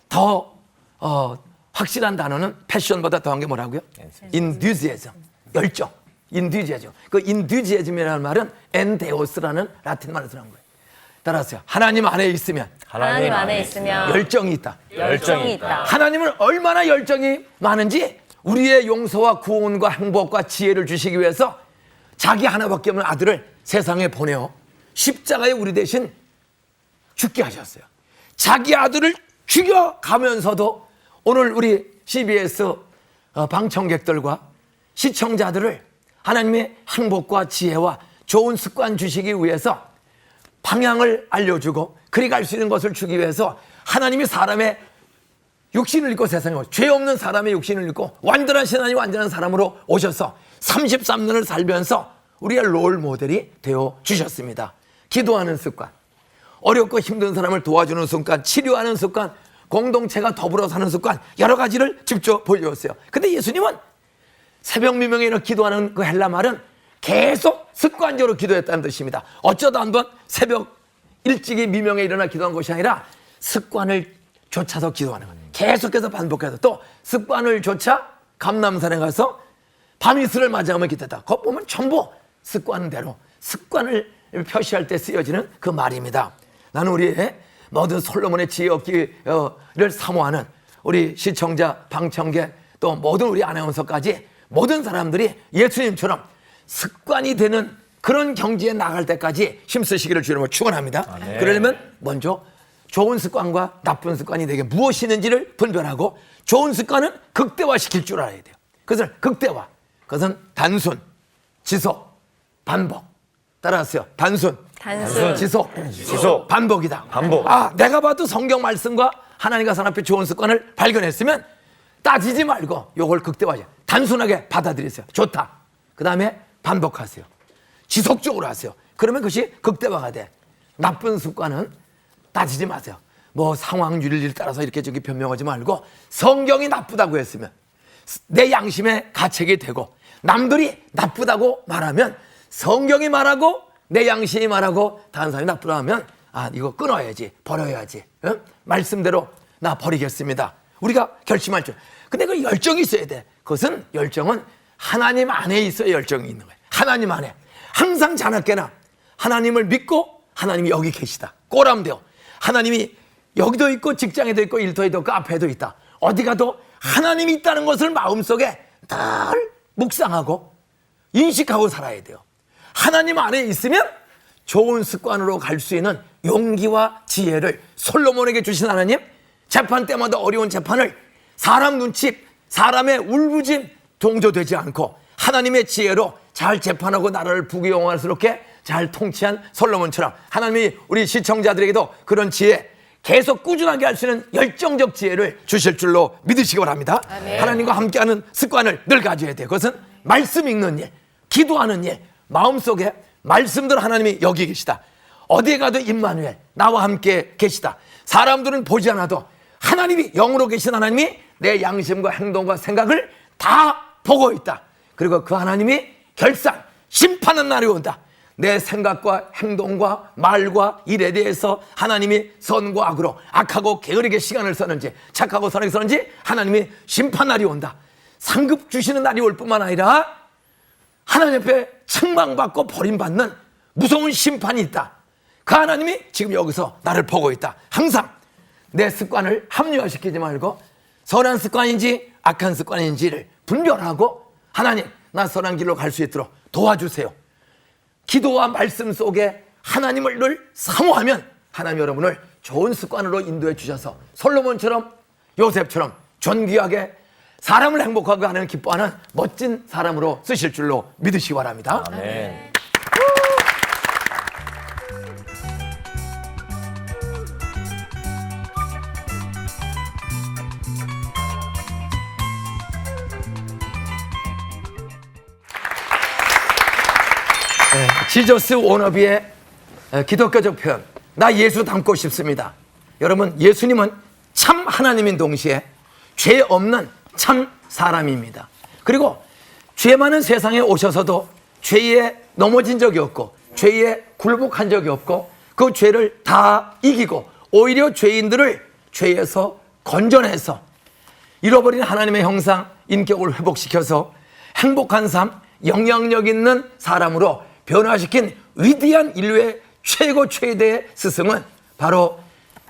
더 확실한 단어는 패션보다 더한 게 뭐라고요? enthusiasm. 열정. enthusiasm. 그 enthusiasm이라는 말은 entheos라는 라틴 말에서 나온 거예요. 따라서요. 하나님 안에 있으면 하나님 안에 있으면 열정이 있다. 열정이 있다. 하나님을 얼마나 열정이 많은지 우리의 용서와 구원과 행복과 지혜를 주시기 위해서 자기 하나밖에 없는 아들을 세상에 보내어 십자가에 우리 대신 죽게 하셨어요. 자기 아들을 죽여가면서도 오늘 우리 CBS 방청객들과 시청자들을 하나님의 행복과 지혜와 좋은 습관 주시기 위해서 방향을 알려주고 그리 갈 수 있는 것을 주기 위해서 하나님이 사람의 육신을 입고 세상에 오셔서 죄 없는 사람의 육신을 입고 완전하신 하나님 완전한 사람으로 오셔서 33년을 살면서 우리의 롤 모델이 되어 주셨습니다. 기도하는 습관, 어렵고 힘든 사람을 도와주는 습관, 치료하는 습관, 공동체가 더불어 사는 습관, 여러 가지를 직접 보여줬어요. 근데 예수님은 새벽 미명에 일어 기도하는 그 헬라 말은 계속 습관적으로 기도했다는 뜻입니다. 어쩌다 한번 새벽 일찍이 미명에 일어나 기도한 것이 아니라 습관을 좇아서 기도하는 거예요. 계속해서 반복해서 또 습관을 좇아 감람산에 가서 밤이슬을 맞이하며 기도했다. 그거 보면 전부 습관대로 습관을 표시할 때 쓰여지는 그 말입니다. 나는 우리의 모든 솔로몬의 지혜 얻기를 사모하는 우리 시청자, 방청객, 또 모든 우리 아나운서까지 모든 사람들이 예수님처럼 습관이 되는 그런 경지에 나갈 때까지 힘쓰시기를 주님으로 축원합니다. 네. 그러려면 먼저 좋은 습관과 나쁜 습관이 내게 무엇이 있는지를 분별하고 좋은 습관은 극대화시킬 줄 알아야 돼요. 그것을 극대화, 그것은 단순, 지속, 반복. 따라하세요. 단순, 지속, 반복이다. 반복. 아, 내가 봐도 성경 말씀과 하나님과 사람 앞에 좋은 습관을 발견했으면 따지지 말고 이걸 극대화해요. 단순하게 받아들이세요. 좋다. 그 다음에 반복하세요. 지속적으로 하세요. 그러면 그것이 극대화가 돼. 나쁜 습관은 따지지 마세요. 뭐 상황 윤리를 따라서 이렇게 저기 변명하지 말고 성경이 나쁘다고 했으면 내 양심에 가책이 되고 남들이 나쁘다고 말하면 성경이 말하고 내 양심이 말하고 다른 사람이 나쁘다 하면 아, 이거 끊어야지, 버려야지. 응? 말씀대로 나 버리겠습니다. 우리가 결심할 줄. 근데 그 열정이 있어야 돼. 그것은 열정은 하나님 안에 있어야 열정이 있는 거예요. 하나님 안에. 항상 자나깨나 하나님을 믿고 하나님이 여기 계시다. 꼬람대요. 하나님이 여기도 있고 직장에도 있고 일터에도 있고 앞에도 있다. 어디 가도 하나님이 있다는 것을 마음속에 늘 묵상하고 인식하고 살아야 돼요. 하나님 안에 있으면 좋은 습관으로 갈 수 있는 용기와 지혜를 솔로몬에게 주신 하나님, 재판 때마다 어려운 재판을 사람 눈치, 사람의 울부짖음 동조되지 않고 하나님의 지혜로 잘 재판하고 나라를 부귀영화스럽게 잘 통치한 솔로몬처럼 하나님이 우리 시청자들에게도 그런 지혜, 계속 꾸준하게 할 수 있는 열정적 지혜를 주실 줄로 믿으시기 바랍니다. 아멘. 하나님과 함께하는 습관을 늘 가져야 돼요. 그것은 말씀 읽는 일, 기도하는 일, 마음속에 말씀대로 하나님이 여기 계시다. 어디에 가도 임마누엘, 나와 함께 계시다. 사람들은 보지 않아도 하나님이 영으로 계신 하나님이 내 양심과 행동과 생각을 다 보고 있다. 그리고 그 하나님이 결산, 심판하는 날이 온다. 내 생각과 행동과 말과 일에 대해서 하나님이 선과 악으로 악하고 게으르게 시간을 썼는지 착하고 선하게 썼는지 하나님이 심판 날이 온다. 상급 주시는 날이 올 뿐만 아니라 하나님 앞에 책망받고 버림받는 무서운 심판이 있다. 그 하나님이 지금 여기서 나를 보고 있다. 항상 내 습관을 합리화시키지 말고 선한 습관인지 악한 습관인지를 분별하고 하나님, 나 선한 길로 갈 수 있도록 도와주세요. 기도와 말씀 속에 하나님을 늘 사모하면 하나님 여러분을 좋은 습관으로 인도해 주셔서 솔로몬처럼 요셉처럼 존귀하게 사람을 행복하게 하는 기뻐하는 멋진 사람으로 쓰실 줄로 믿으시기 바랍니다. 아멘. 지저스 워너비의 기독교적 표현, 나 예수 닮고 싶습니다. 여러분, 예수님은 참 하나님인 동시에 죄 없는 참 사람입니다. 그리고 죄 많은 세상에 오셔서도 죄에 넘어진 적이 없고 죄에 굴복한 적이 없고 그 죄를 다 이기고 오히려 죄인들을 죄에서 건져내서 잃어버린 하나님의 형상, 인격을 회복시켜서 행복한 삶, 영향력 있는 사람으로 변화시킨 위대한 인류의 최고 최대의 스승은 바로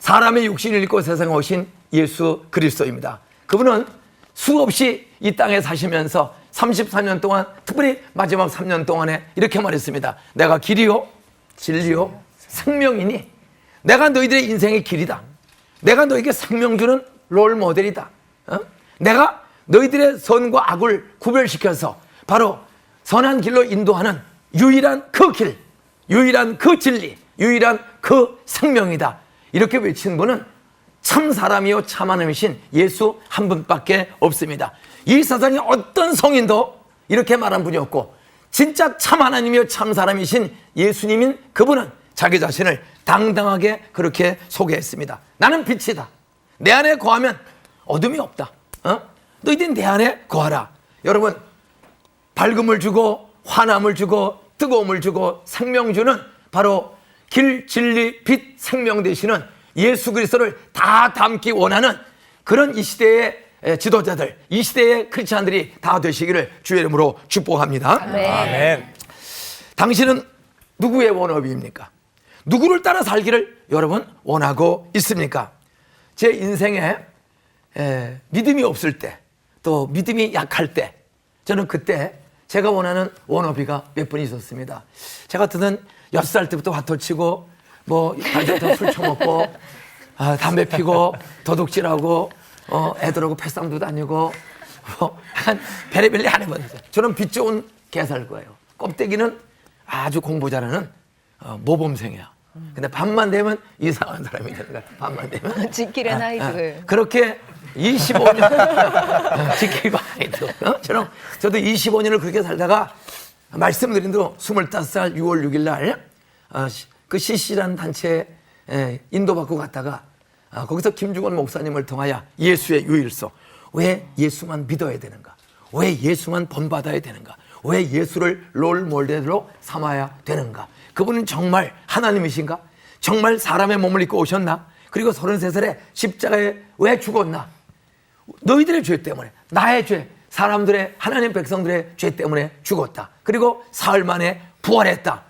사람의 육신을 입고 세상에 오신 예수 그리스도입니다. 그분은 수없이 이 땅에 사시면서 34년 동안, 특별히 마지막 3년 동안에 이렇게 말했습니다. 내가 길이요 진리요 생명이니 내가 너희들의 인생의 길이다. 내가 너에게 생명 주는 롤 모델이다. 내가 너희들의 선과 악을 구별시켜서 바로 선한 길로 인도하는 유일한 그 길, 유일한 그 진리, 유일한 그 생명이다. 이렇게 외친 분은 참 사람이요 참 하나님이신 예수 한 분밖에 없습니다. 이 세상에 어떤 성인도 이렇게 말한 분이 없고 진짜 참 하나님이요 참 사람이신 예수님인 그분은 자기 자신을 당당하게 그렇게 소개했습니다. 나는 빛이다. 내 안에 거하면 어둠이 없다. 너희들 내 안에 거하라. 여러분, 밝음을 주고 환함을 주고 뜨거움을 주고 생명 주는 바로 길, 진리, 빛, 생명 되시는 예수 그리스도를 다 담기 원하는 그런 이 시대의 지도자들, 이 시대의 크리스찬들이 다 되시기를 주의 이름으로 축복합니다. 아멘. 당신은 누구의 원업입니까? 누구를 따라 살기를 여러분 원하고 있습니까? 제 인생에 믿음이 없을 때, 또 믿음이 약할 때, 저는 그때 제가 원하는 원업이가 몇 분 있었습니다. 제 같은 6살 때부터 화토 치고 다이어트 술 처먹고 담배 피고 도둑질하고 애들하고 패싸움도 다니고 한 베레벨리 안 해봤어요. 저는 빛 좋은 개살 거예요. 껍데기는 아주 공부 잘하는 모범생이야. 근데 밤만 되면 이상한 사람이 되는 거야. 밤만 되면 지킬의 나이들. 그렇게 25년 지키고 아이들. 저도 25년을 그렇게 살다가 말씀드린 대로 25살 6월 6일 날 그 CC라는 단체에 인도받고 갔다가 거기서 김중원 목사님을 통하여 예수의 유일성, 왜 예수만 믿어야 되는가, 왜 예수만 본받아야 되는가, 왜 예수를 롤 모델로 삼아야 되는가, 그분은 정말 하나님이신가, 정말 사람의 몸을 입고 오셨나, 그리고 33살에 십자가에 왜 죽었나, 너희들의 죄 때문에, 나의 죄, 사람들의, 하나님 백성들의 죄 때문에 죽었다. 그리고 사흘 만에 부활했다.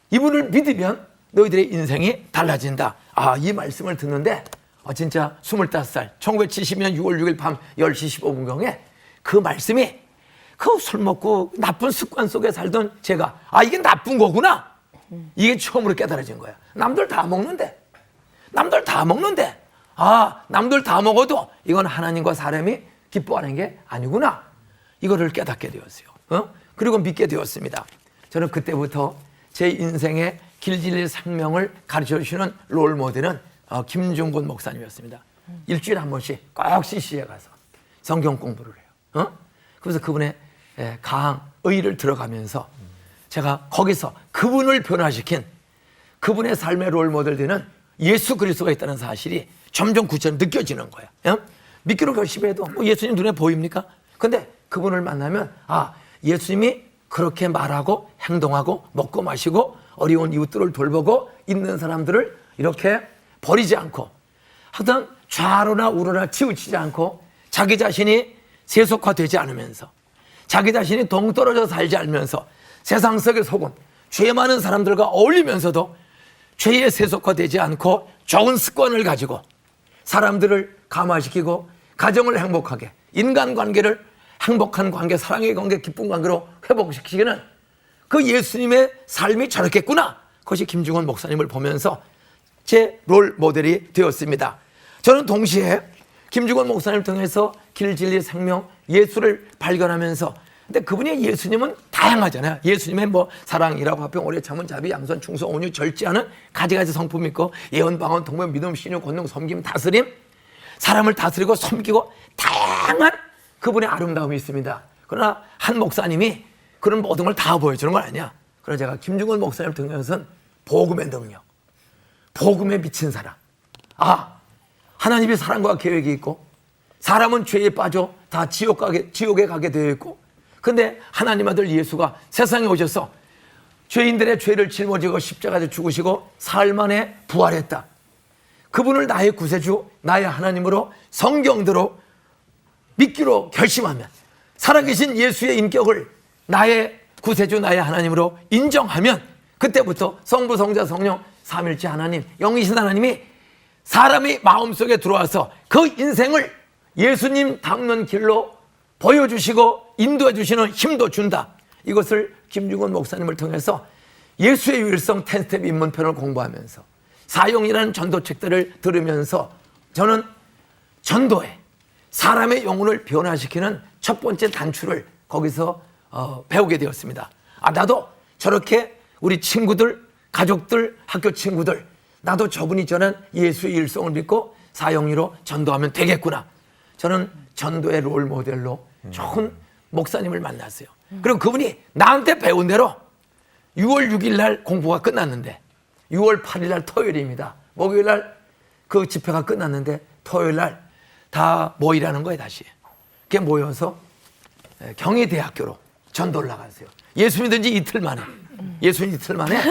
이분을 믿으면 너희들의 인생이 달라진다. 이 말씀을 듣는데 진짜 25살 1970년 6월 6일 밤 10시 15분경에 그 말씀이 그 술 먹고 나쁜 습관 속에 살던 제가 이게 나쁜 거구나. 이게 처음으로 깨달아진 거야. 남들 다 먹는데 남들 다 먹어도 이건 하나님과 사람이 기뻐하는 게 아니구나. 이거를 깨닫게 되었어요. 그리고 믿게 되었습니다. 저는 그때부터 제 인생의 길, 진리, 생명을 가르쳐 주시는 롤 모델은 김중곤 목사님이었습니다. 일주일에 한 번씩 꼭 CC에 가서 성경 공부를 해요. 그래서 그분의 강한 의의를 들어가면서 제가 거기서 그분을 변화시킨 그분의 삶의 롤 모델 되는 예수 그리스도가 있다는 사실이 점점 구체적으로 느껴지는 거예요. 믿기로 결심해도 예수님 눈에 보입니까? 근데 그분을 만나면 예수님이 그렇게 말하고 행동하고 먹고 마시고 어려운 이웃들을 돌보고 있는 사람들을 이렇게 버리지 않고 하여튼 좌로나 우로나 치우치지 않고 자기 자신이 세속화되지 않으면서 자기 자신이 동떨어져 살지 않으면서 세상 속에 속은 죄 많은 사람들과 어울리면서도 죄에 세속화되지 않고 좋은 습관을 가지고 사람들을 감화시키고 가정을 행복하게, 인간관계를 행복한 관계, 사랑의 관계, 기쁜 관계로 회복시키기는 그 예수님의 삶이 저렇겠구나. 그것이 김중원 목사님을 보면서 제 롤 모델이 되었습니다. 저는 동시에 김중원 목사님을 통해서 길, 진리, 생명, 예수를 발견하면서, 근데 그분의 예수님은 다양하잖아요. 예수님의 사랑, 일하고 화평, 오래 참은, 자비, 양선, 충성, 온유, 절제하는 가지가지 성품이 있고, 예언, 방언, 동면, 믿음, 신유, 권능, 섬김, 다스림, 사람을 다스리고 섬기고 다양한 그분의 아름다움이 있습니다. 그러나 한 목사님이 그런 모든 걸 다 보여주는 건 아니야. 그래서 제가 김중원 목사님을 통해서는 복음의 능력, 복음에 미친 사람. 하나님의 사랑과 계획이 있고 사람은 죄에 빠져 다 지옥에 가게 되어 있고, 근데 하나님 아들 예수가 세상에 오셔서 죄인들의 죄를 짊어지고 십자가에 죽으시고 사흘 만에 부활했다. 그분을 나의 구세주, 나의 하나님으로 성경대로 믿기로 결심하면, 살아계신 예수의 인격을 나의 구세주, 나의 하나님으로 인정하면, 그때부터 성부, 성자, 성령 삼일째 하나님, 영이신 하나님이 사람의 마음속에 들어와서 그 인생을 예수님 닮는 길로 보여주시고 인도해 주시는 힘도 준다. 이것을 김중원 목사님을 통해서 예수의 유일성 10스텝 입문편을 공부하면서 사용이라는 전도책들을 들으면서 저는 전도에 사람의 영혼을 변화시키는 첫 번째 단추를 거기서 배우게 되었습니다. 나도 저렇게 우리 친구들, 가족들, 학교 친구들, 나도 저분이 전한 예수의 일성을 믿고 사용리로 전도하면 되겠구나. 저는 전도의 롤 모델로 좋은 목사님을 만났어요. 그리고 그분이 나한테 배운 대로 6월 6일 날 공부가 끝났는데 6월 8일 날 토요일입니다. 목요일 날 그 집회가 끝났는데 토요일 날 다 모이라는 거예요, 다시. 그게 모여서 경희대학교로 전도를 나갔어요. 예수 믿은 지 이틀 만에. 예수 믿은 이틀 만에.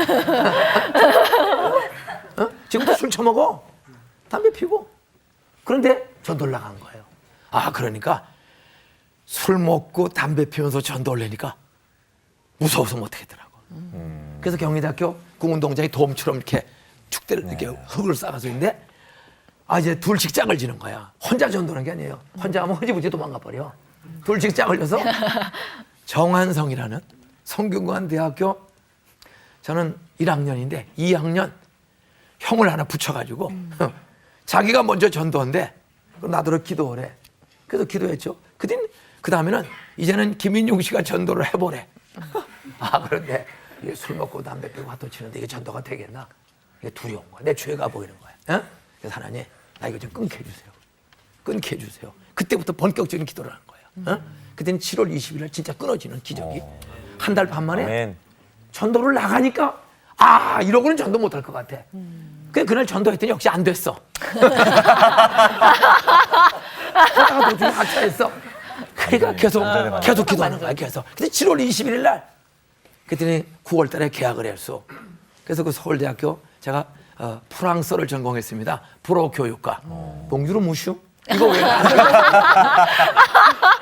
지금도 술 처먹어. 담배 피고. 그런데 전도를 나간 거예요. 아, 그러니까 술 먹고 담배 피면서 전도를 내니까 무서워서 못 하겠더라고. 그래서 경희대학교 국운동장이 돔처럼 이렇게 축대를 이렇게 흙을 쌓아서 있는데 이제 둘씩 짝을 지는 거야. 혼자 전도하는 게 아니에요. 혼자 하면 허지부지 도망가 버려. 둘씩 짝을 져서 정한성이라는 성균관대학교 저는 1학년인데 2학년 형을 하나 붙여가지고 자기가 먼저 전도한대. 그럼 나더러 기도하래. 그래서 기도했죠. 그 다음에는 이제는 김인용 씨가 전도를 해보래. 그런데 이게 술 먹고 담배 피고 화도 치는데 이게 전도가 되겠나? 이게 두려운 거야. 내 죄가 보이는 거야. 그래서 하나님, 나 이거 좀 끊게 해주세요. 끊게 해주세요. 그때부터 본격적인 기도를 한 거야. 그때는 7월 20일 날 진짜 끊어지는 기적이. 한 달 반 만에 아멘. 전도를 나가니까 이러고는 전도 못할 것 같아. 그날 전도했더니 역시 안 됐어. 하다가 도중에 하차했어. 그러니까 계속 기도하는 거야. 계속. 근데 7월 21일 날 그랬더니 9월 달에 계약을 했어. 그래서 그 서울대학교 제가 프랑스어를 전공했습니다. 불어 교육과. 봉주르 무슈? 이거 왜 안 돼?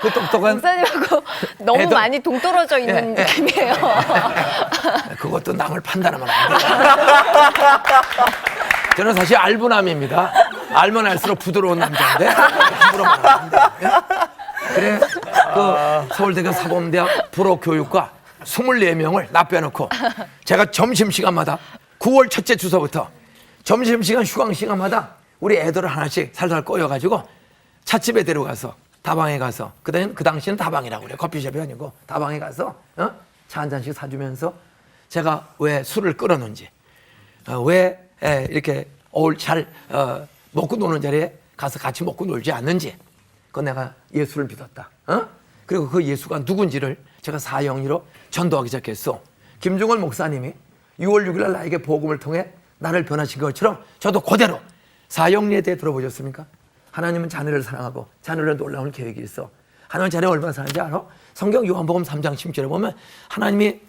그 똑똑한 목사님하고 너무 애들. 많이 동떨어져 있는 느낌이에요. 그것도 남을 판단하면 안 돼. 저는 사실 알부남입니다. 알면 알수록 부드러운 남자인데 함부로 말하면 안 돼. 그래 그 서울대교 사범대학 불어교육과 24명을 납배놓고 제가 점심시간마다 9월 첫째 주서부터 점심시간 휴강시간마다 우리 애들을 하나씩 살살 꼬여가지고 찻집에 데려가서 다방에 가서 그 당시는 다방이라고 그래. 커피숍이 아니고 다방에 가서 차 한 잔씩 사주면서 제가 왜 술을 끊었는지 왜 이렇게 잘 먹고 노는 자리에 가서 같이 먹고 놀지 않는지 그건 내가 예수를 믿었다. 그리고 그 예수가 누군지를 제가 사형리로 전도하기 시작했어. 김중원 목사님이 6월 6일 날 나에게 복음을 통해 나를 변화시킨 것처럼 저도 그대로 사형리에 대해 들어보셨습니까? 하나님은 자녀를 사랑하고 자녀를 놀라운 계획이 있어. 하나님은 자녀를 얼마나 사랑하는지 알아? 성경 요한복음 3장 10절에 보면 하나님이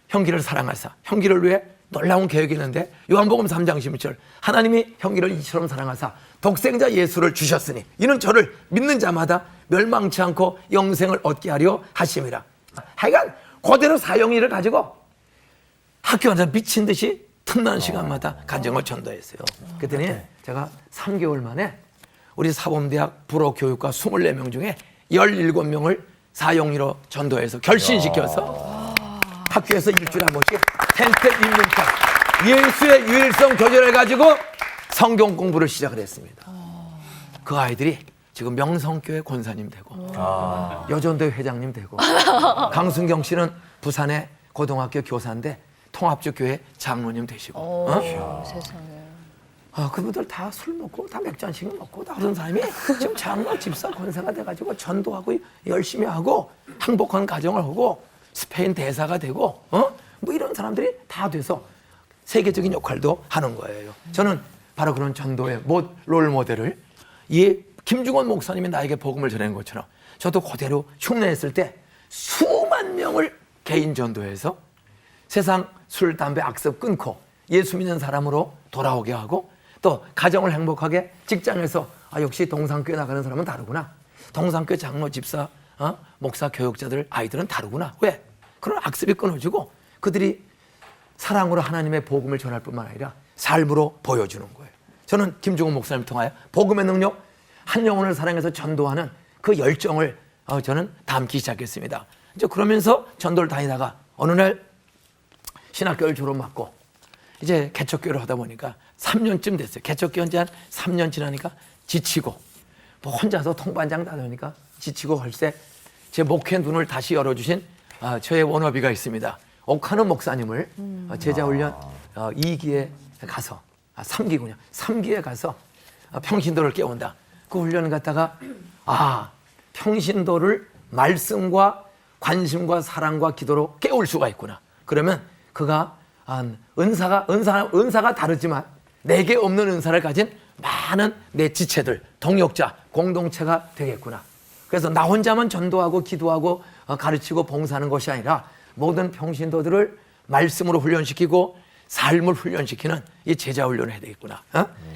형기를 사랑하사 형기를 위해 놀라운 계획이 있는데 요한복음 3장 10절 하나님이 형기를 이처럼 사랑하사 독생자 예수를 주셨으니 이는 저를 믿는 자마다 멸망치 않고 영생을 얻게 하려 하심이라. 하여간 그대로 사형리를 가지고 학교 앉아 미친 듯이 틈나는 시간마다 간증을 전도했어요. 그랬더니 제가 3개월 만에 우리 사범대학 불어교육과 24명 중에 17명을 사형리로 전도해서 결신시켜서 학교에서 일주일에 한 번씩 텐트 입문차 예수의 유일성 교제를 가지고 성경 공부를 시작을 했습니다. 그 아이들이 지금 명성교회 권사님 되고 여전대 회장님 되고 강순경 씨는 부산의 고등학교 교사인데 통합주교회 장로님 되시고 세상에. 그분들 다 술 먹고 다 맥주 한씩 먹고 다 그런 사람이 지금 장로 집사 권사가 돼가지고 전도하고 열심히 하고 행복한 가정을 하고 스페인 대사가 되고 뭐 이런 사람들이 다 돼서 세계적인 역할도 하는 거예요. 저는 바로 그런 전도의 롤 모델을 이 김중원 목사님이 나에게 복음을 전한 것처럼 저도 그대로 흉내냈을 때 수만 명을 개인 전도해서 세상 술, 담배, 악습 끊고 예수 믿는 사람으로 돌아오게 하고 또 가정을 행복하게 직장에서 역시 동산교회 나가는 사람은 다르구나. 동산교회 장로, 집사, 목사, 교육자들 아이들은 다르구나. 왜? 그런 악습이 끊어지고 그들이 사랑으로 하나님의 복음을 전할 뿐만 아니라 삶으로 보여주는 거예요. 저는 김중원 목사님을 통하여 복음의 능력, 한 영혼을 사랑해서 전도하는 그 열정을 저는 담기 시작했습니다. 이제 그러면서 전도를 다니다가 어느 날 신학교를 졸업받고 이제 개척교회를 하다 보니까 3년쯤 됐어요. 개척교회 이제 한 3년 지나니까 지치고 뭐 혼자서 통반장 다니니까 지치고 할때 제 목회 눈을 다시 열어주신 저의 워너비가 있습니다. 옥하는 목사님을 제자훈련 2기에 가서 3기군요. 3기에 가서 평신도를 깨운다. 그 훈련을 갖다가 평신도를 말씀과 관심과 사랑과 기도로 깨울 수가 있구나. 그러면 그가 은사가 다르지만 내게 없는 은사를 가진 많은 내 지체들, 동역자, 공동체가 되겠구나. 그래서 나 혼자만 전도하고 기도하고 가르치고 봉사하는 것이 아니라 모든 평신도들을 말씀으로 훈련시키고 삶을 훈련시키는 이 제자 훈련을 해야 되겠구나.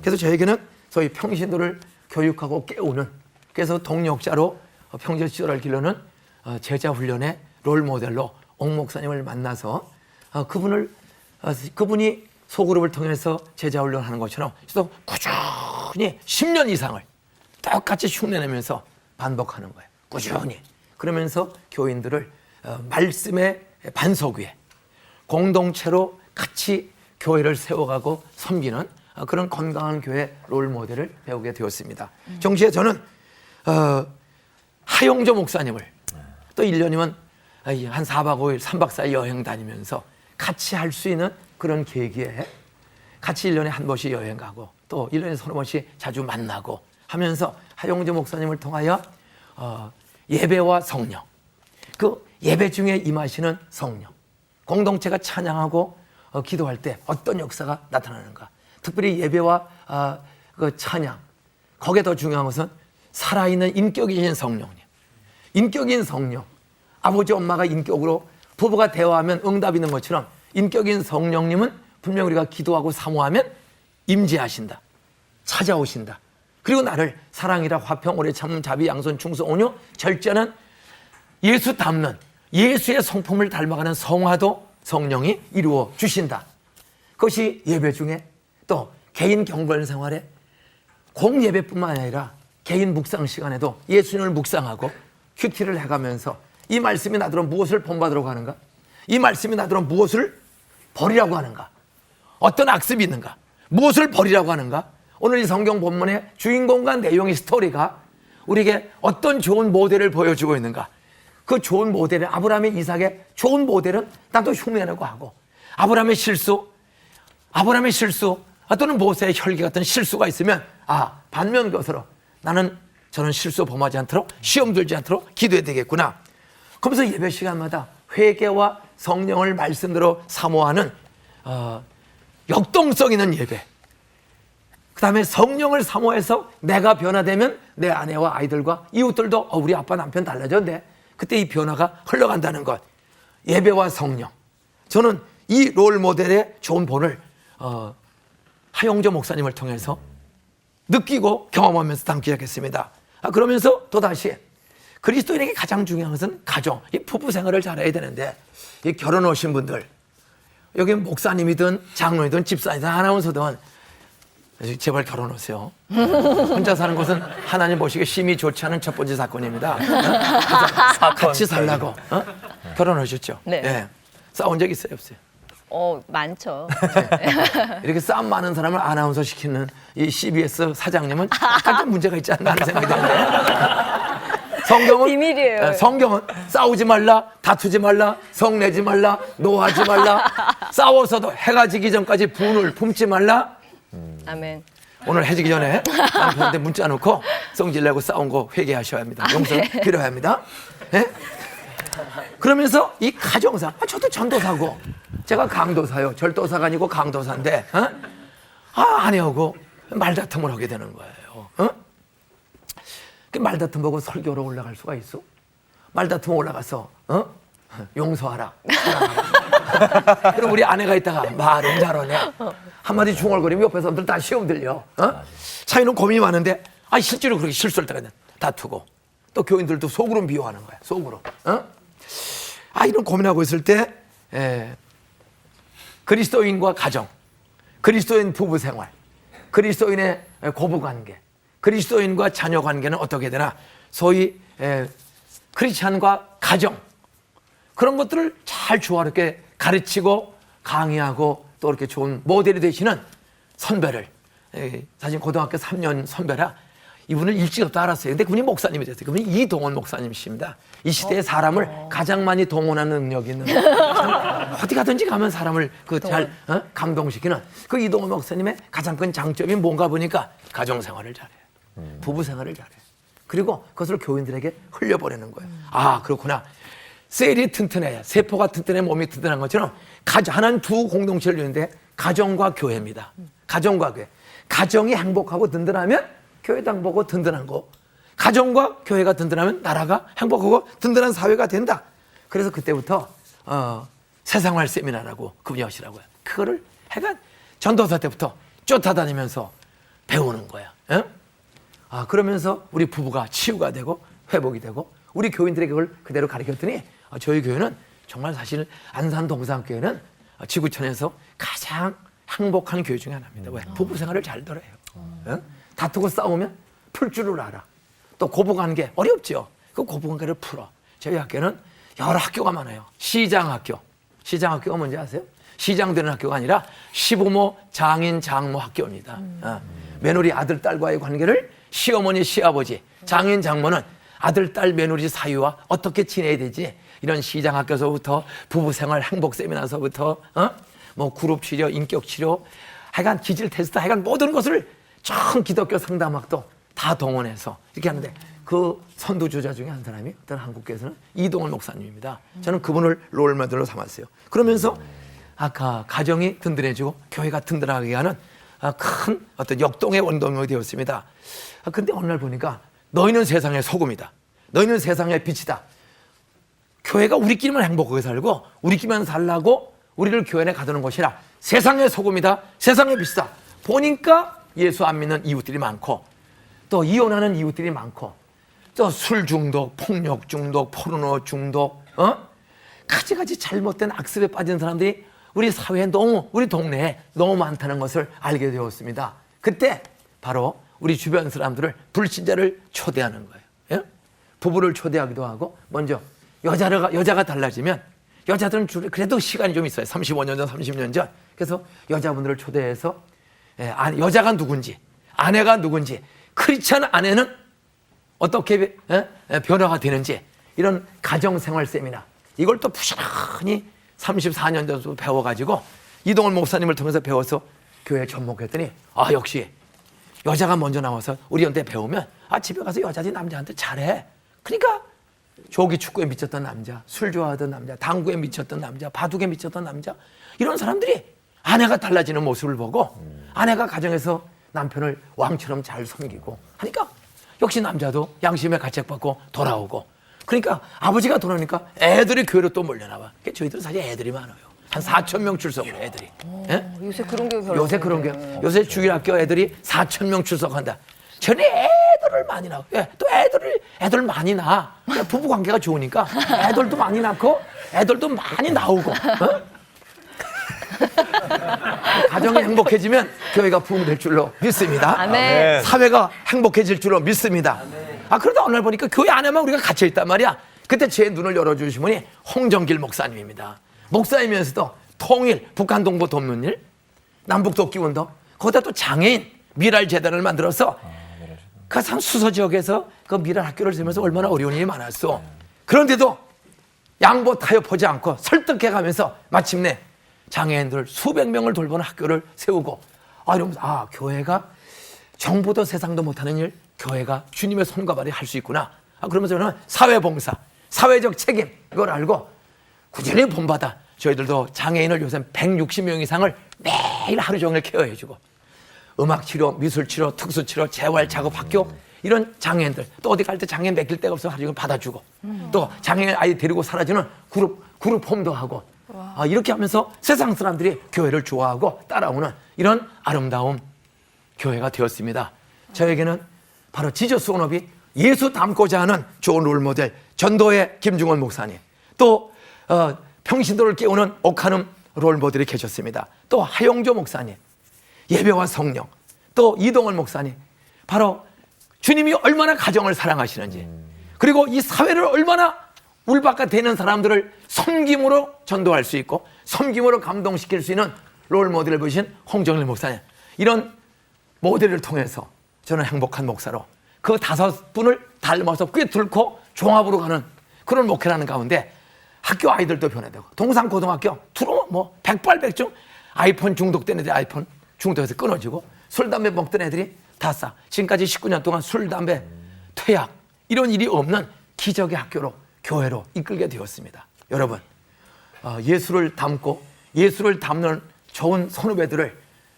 그래서 저에게는 소위 평신도를 교육하고 깨우는, 그래서 동역자로 평전 시절을 기르는 제자 훈련의 롤 모델로 옥 목사님을 만나서 그분이 소그룹을 통해서 제자 훈련하는 것처럼 그래서 꾸준히 10년 이상을 똑같이 흉내내면서 반복하는 거예요. 꾸준히. 그러면서 교인들을 말씀의 반석 위에 공동체로 같이 교회를 세워가고 섬기는 그런 건강한 교회 롤 모델을 배우게 되었습니다. 동시에 저는 하용조 목사님을 또 1년이면 한 4박 5일 3박 4일 여행 다니면서 같이 할 수 있는 그런 계기에 같이 1년에 한 번씩 여행 가고 또 1년에 서너 번씩 자주 만나고 하면서 하용조 목사님을 통하여 예배와 성령, 그 예배 중에 임하시는 성령, 공동체가 찬양하고 기도할 때 어떤 역사가 나타나는가, 특별히 예배와 그 찬양, 거기에 더 중요한 것은 살아있는 인격이신 성령님, 인격인 성령, 아버지 엄마가 인격으로 부부가 대화하면 응답 있는 것처럼 인격인 성령님은 분명 우리가 기도하고 사모하면 임재하신다, 찾아오신다. 그리고 나를 사랑이라 화평 오래 참음 자비 양손 충성 온유 절제는 예수 닮는 예수의 성품을 닮아가는 성화도 성령이 이루어 주신다. 그것이 예배 중에 또 개인 경건 생활에 공예배뿐만 아니라 개인 묵상 시간에도 예수님을 묵상하고 큐티를 해가면서 이 말씀이 나더러 무엇을 본받으러 가는가? 이 말씀이 나더러 무엇을 버리라고 하는가? 어떤 악습이 있는가? 무엇을 버리라고 하는가? 오늘 이 성경 본문의 주인공과 내용의 스토리가 우리에게 어떤 좋은 모델을 보여주고 있는가? 그 좋은 모델은 아브라함의 이삭의 좋은 모델은 나도 흉내내고 하고 아브라함의 실수 또는 모세의 혈기 같은 실수가 있으면 반면 교사로 저는 실수 범하지 않도록 시험 들지 않도록 기도해야 되겠구나. 그러면서 예배 시간마다 회개와 성령을 말씀대로 사모하는 역동성 있는 예배, 그 다음에 성령을 사모해서 내가 변화되면 내 아내와 아이들과 이웃들도 우리 아빠 남편 달라졌네, 그때 이 변화가 흘러간다는 것. 예배와 성령, 저는 이 롤 모델의 좋은 본을 하용조 목사님을 통해서 느끼고 경험하면서 담기 시작했습니다. 그러면서 또다시 그리스도인에게 가장 중요한 것은 가정, 이 부부 생활을 잘해야 되는데, 이 결혼 오신 분들, 여기 목사님이든 장로이든 집사이든 아나운서든 제발 결혼하세요. 혼자 사는 것은 하나님 보시기에 심히 좋지 않은 첫 번째 사건입니다. 같이 살라고 결혼하셨죠? 네. 예. 싸운 적 있어요, 없어요? 많죠. 이렇게 싸움 많은 사람을 아나운서 시키는 이 CBS 사장님은 약간 좀 문제가 있지 않나 하는 생각이 드는데, 성경은 비밀이에요. 성경은 싸우지 말라, 다투지 말라, 성내지 말라, 노하지 말라, 싸워서도 해가 지기 전까지 분을 품지 말라. 아멘. 오늘 해지기 전에 남편한테 문자 놓고 성질내고 싸운 거 회개하셔야 합니다. 용서 필요해야 합니다. 네? 그러면서 이 가정사, 저도 전도사고 제가 강도사요. 절도사가 아니고 강도사인데 아내하고 말다툼을 하게 되는 거예요. 그 말다툼 보고 설교로 올라갈 수가 있어? 말다툼 올라가서 용서하라, 사랑하라. 그럼 우리 아내가 있다가 말은 잘하네, 한마디 중얼거리면 옆에 사람들 다 시험 들려. 차이는 고민이 많은데 실제로 그렇게 실수를 때가 다투고, 또 교인들도 속으로 미워하는 거야, 속으로. 이런 고민하고 있을 때 그리스도인과 가정, 그리스도인 부부 생활, 그리스도인의 고부관계, 그리스도인과 자녀 관계는 어떻게 되나, 소위 크리스찬과 가정, 그런 것들을 잘 조화롭게 가르치고 강의하고 또 이렇게 좋은 모델이 되시는 선배를, 사실 고등학교 3년 선배라 이분을 일찍부터 알았어요. 근데 그분이 목사님이 됐어요. 그분이 이동원 목사님이십니다. 이 시대의 사람을 가장 많이 동원하는 능력이 있는, 어디 가든지 가면 사람을 잘 감동시키는 그 이동원 목사님의 가장 큰 장점이 뭔가 보니까 가정생활을 잘해, 부부생활을 잘해, 그리고 그것을 교인들에게 흘려보내는 거예요. 아, 그렇구나. 셀이 튼튼해야, 세포가 튼튼해 몸이 튼튼한 것처럼 하나는 두 공동체를 이루는데 가정과 교회입니다. 가정과 교회. 가정이 행복하고 든든하면 교회도 행복하고 든든한 거. 가정과 교회가 든든하면 나라가 행복하고 든든한 사회가 된다. 그래서 그때부터 세상활 세미나라고 그분이 하시라고요. 그거를 해가 전도사 때부터 쫓아다니면서 배우는 거야. 응? 그러면서 우리 부부가 치유가 되고 회복이 되고 우리 교인들에게 그걸 그대로 가르쳤더니 저희 교회는 정말 사실 안산 동산교회는 지구촌에서 가장 행복한 교회 중에 하나입니다. 왜? 부부 생활을 잘 들어요. 응? 다투고 싸우면 풀 줄을 알아. 또 고부관계 어렵죠. 그 고부관계를 풀어. 저희 학교는 여러 학교가 많아요. 시장학교. 시장학교가 뭔지 아세요? 시장 되는 학교가 아니라 시부모, 장인, 장모 학교입니다. 며느리 아들, 딸과의 관계를 시어머니, 시아버지, 장인, 장모는 아들, 딸, 며느리 사이와 어떻게 지내야 되지? 이런 시장학교서부터 부부생활 행복 세미나서부터 뭐 그룹 치료, 인격 치료, 하여간 기질 테스트, 하여간 모든 것을 전 기독교 상담학도 다 동원해서 이렇게 하는데 그 선두주자 중에 한 사람이 어떤 한국교회에서는 이동원 목사님입니다. 저는 그분을 롤모델로 삼았어요. 그러면서 아까 가정이 든든해지고 교회가 든든하게 하는 큰 어떤 역동의 원동력이 되었습니다. 근데 어느 날 보니까 너희는 세상의 소금이다. 너희는 세상의 빛이다. 교회가 우리끼리만 행복하게 살고 우리끼리만 살라고 우리를 교회 내 가두는 것이라 세상의 소금이다. 세상의 빛이다. 보니까 예수 안 믿는 이웃들이 많고 또 이혼하는 이웃들이 많고 또 술 중독, 폭력 중독, 포르노 중독, 가지가지 잘못된 악습에 빠진 사람들이 우리 사회에 너무, 우리 동네에 너무 많다는 것을 알게 되었습니다. 그때 바로 우리 주변 사람들을 불신자를 초대하는 거예요. 예? 부부를 초대하기도 하고 먼저 여자가 달라지면 여자들은 그래도 시간이 좀 있어요. 35년 전, 30년 전. 그래서 여자분들을 초대해서 여자가 누군지, 아내가 누군지, 크리스찬 아내는 어떻게 변화가 되는지 이런 가정생활 세미나 이걸 또 부지런히 34년 전부터 배워가지고 이동원 목사님을 통해서 배워서 교회에 접목했더니 역시 여자가 먼저 나와서 우리한테 배우면 집에 가서 여자들이 남자한테 잘해. 그러니까 조기 축구에 미쳤던 남자, 술 좋아하던 남자, 당구에 미쳤던 남자, 바둑에 미쳤던 남자 이런 사람들이 아내가 달라지는 모습을 보고 아내가 가정에서 남편을 왕처럼 잘 섬기고 하니까 역시 남자도 양심의 가책받고 돌아오고 그러니까 아버지가 돌아오니까 애들이 교회로 또 몰려나와. 그러니까 저희들은 사실 애들이 많아요. 한 4,000명 출석을 해요, 애들이. 예? 요새 그런 게 별로 요새 그런 게 요새 주일학교 애들이 4,000명 출석한다. 전에 애들을 많이 낳고 또 애들 많이 낳아. 부부 관계가 좋으니까 애들도 많이 낳고 애들도 많이 나오고 가정이 행복해지면 교회가 부흥될 줄로 믿습니다. 아멘. 사회가 행복해질 줄로 믿습니다. 그러다 어느 날 보니까 교회 안에만 우리가 갇혀 있단 말이야. 그때 제 눈을 열어주신 분이 홍정길 목사님입니다. 목사이면서도 통일, 북한 동부 돕는 일, 남북 돕기 운동, 거기다 또 장애인 미랄 재단을 만들어서 그 수서 지역에서 그 미랄 학교를 세우면서 얼마나 어려운 일이 많았어. 그런데도 양보 타협하지 않고 설득해가면서 마침내 장애인들 수백 명을 돌보는 학교를 세우고 이러면서 교회가 정부도 세상도 못하는 일 교회가 주님의 손과 발이 할 수 있구나. 그러면서 저는 사회봉사, 사회적 책임 이걸 알고 꾸준히 본받아 저희들도 장애인을 요새 160명 이상을 매일 하루 종일 케어해주고 음악치료, 미술치료, 특수치료, 재활작업학교 이런 장애인들 또 어디 갈 때 장애인 맡길 데가 없어서 하루 종일 받아주고 또 장애인 아이 데리고 사라지는 그룹 홈도 하고 이렇게 하면서 세상 사람들이 교회를 좋아하고 따라오는 이런 아름다운 교회가 되었습니다. 저에게는 바로 지저스 온업이 예수 닮고자 하는 좋은 롤모델 전도의 김중원 목사님 또 평신도를 깨우는 옥한음 롤모델이 계셨습니다. 또 하용조 목사님 예배와 성령 또 이동원 목사님 바로 주님이 얼마나 가정을 사랑하시는지 그리고 이 사회를 얼마나 울박가 되는 사람들을 섬김으로 전도할 수 있고 섬김으로 감동시킬 수 있는 롤모델을 보신 홍정일 목사님 이런 모델을 통해서 저는 행복한 목사로 그 5분을 닮아서 꿰뚫고 종합으로 가는 그런 목회라는 가운데 학교 아이들도 변화되고 동산고등학교 들어오면 백발백중 아이폰 중독된 애들이 아이폰 중독에서 끊어지고 술 담배 먹던 애들이 다 싸. 지금까지 19년 동안 술 담배 퇴약 이런 일이 없는 기적의 학교로, 교회로 이끌게 되었습니다. 여러분, 예수를 닮고 예수를 닮는 좋은 선후배들을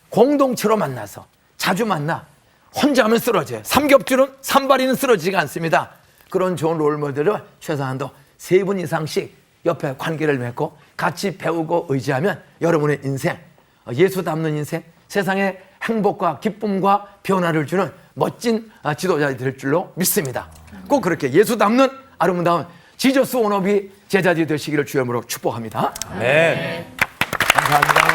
공동체로 만나서 자주 만나 혼자 하면 쓰러져요. 삼겹줄은 산발이는 쓰러지지가 않습니다. 그런 좋은 롤모델을 최소한도 3분 이상씩 옆에 관계를 맺고 같이 배우고 의지하면 여러분의 인생, 예수 닮는 인생, 세상에 행복과 기쁨과 변화를 주는 멋진 지도자들이 될 줄로 믿습니다. 꼭 그렇게 예수 닮는 아름다운 지저스 워너비 제자들이 되시기를 주의 이름으로 축복합니다. 네. 감사합니다.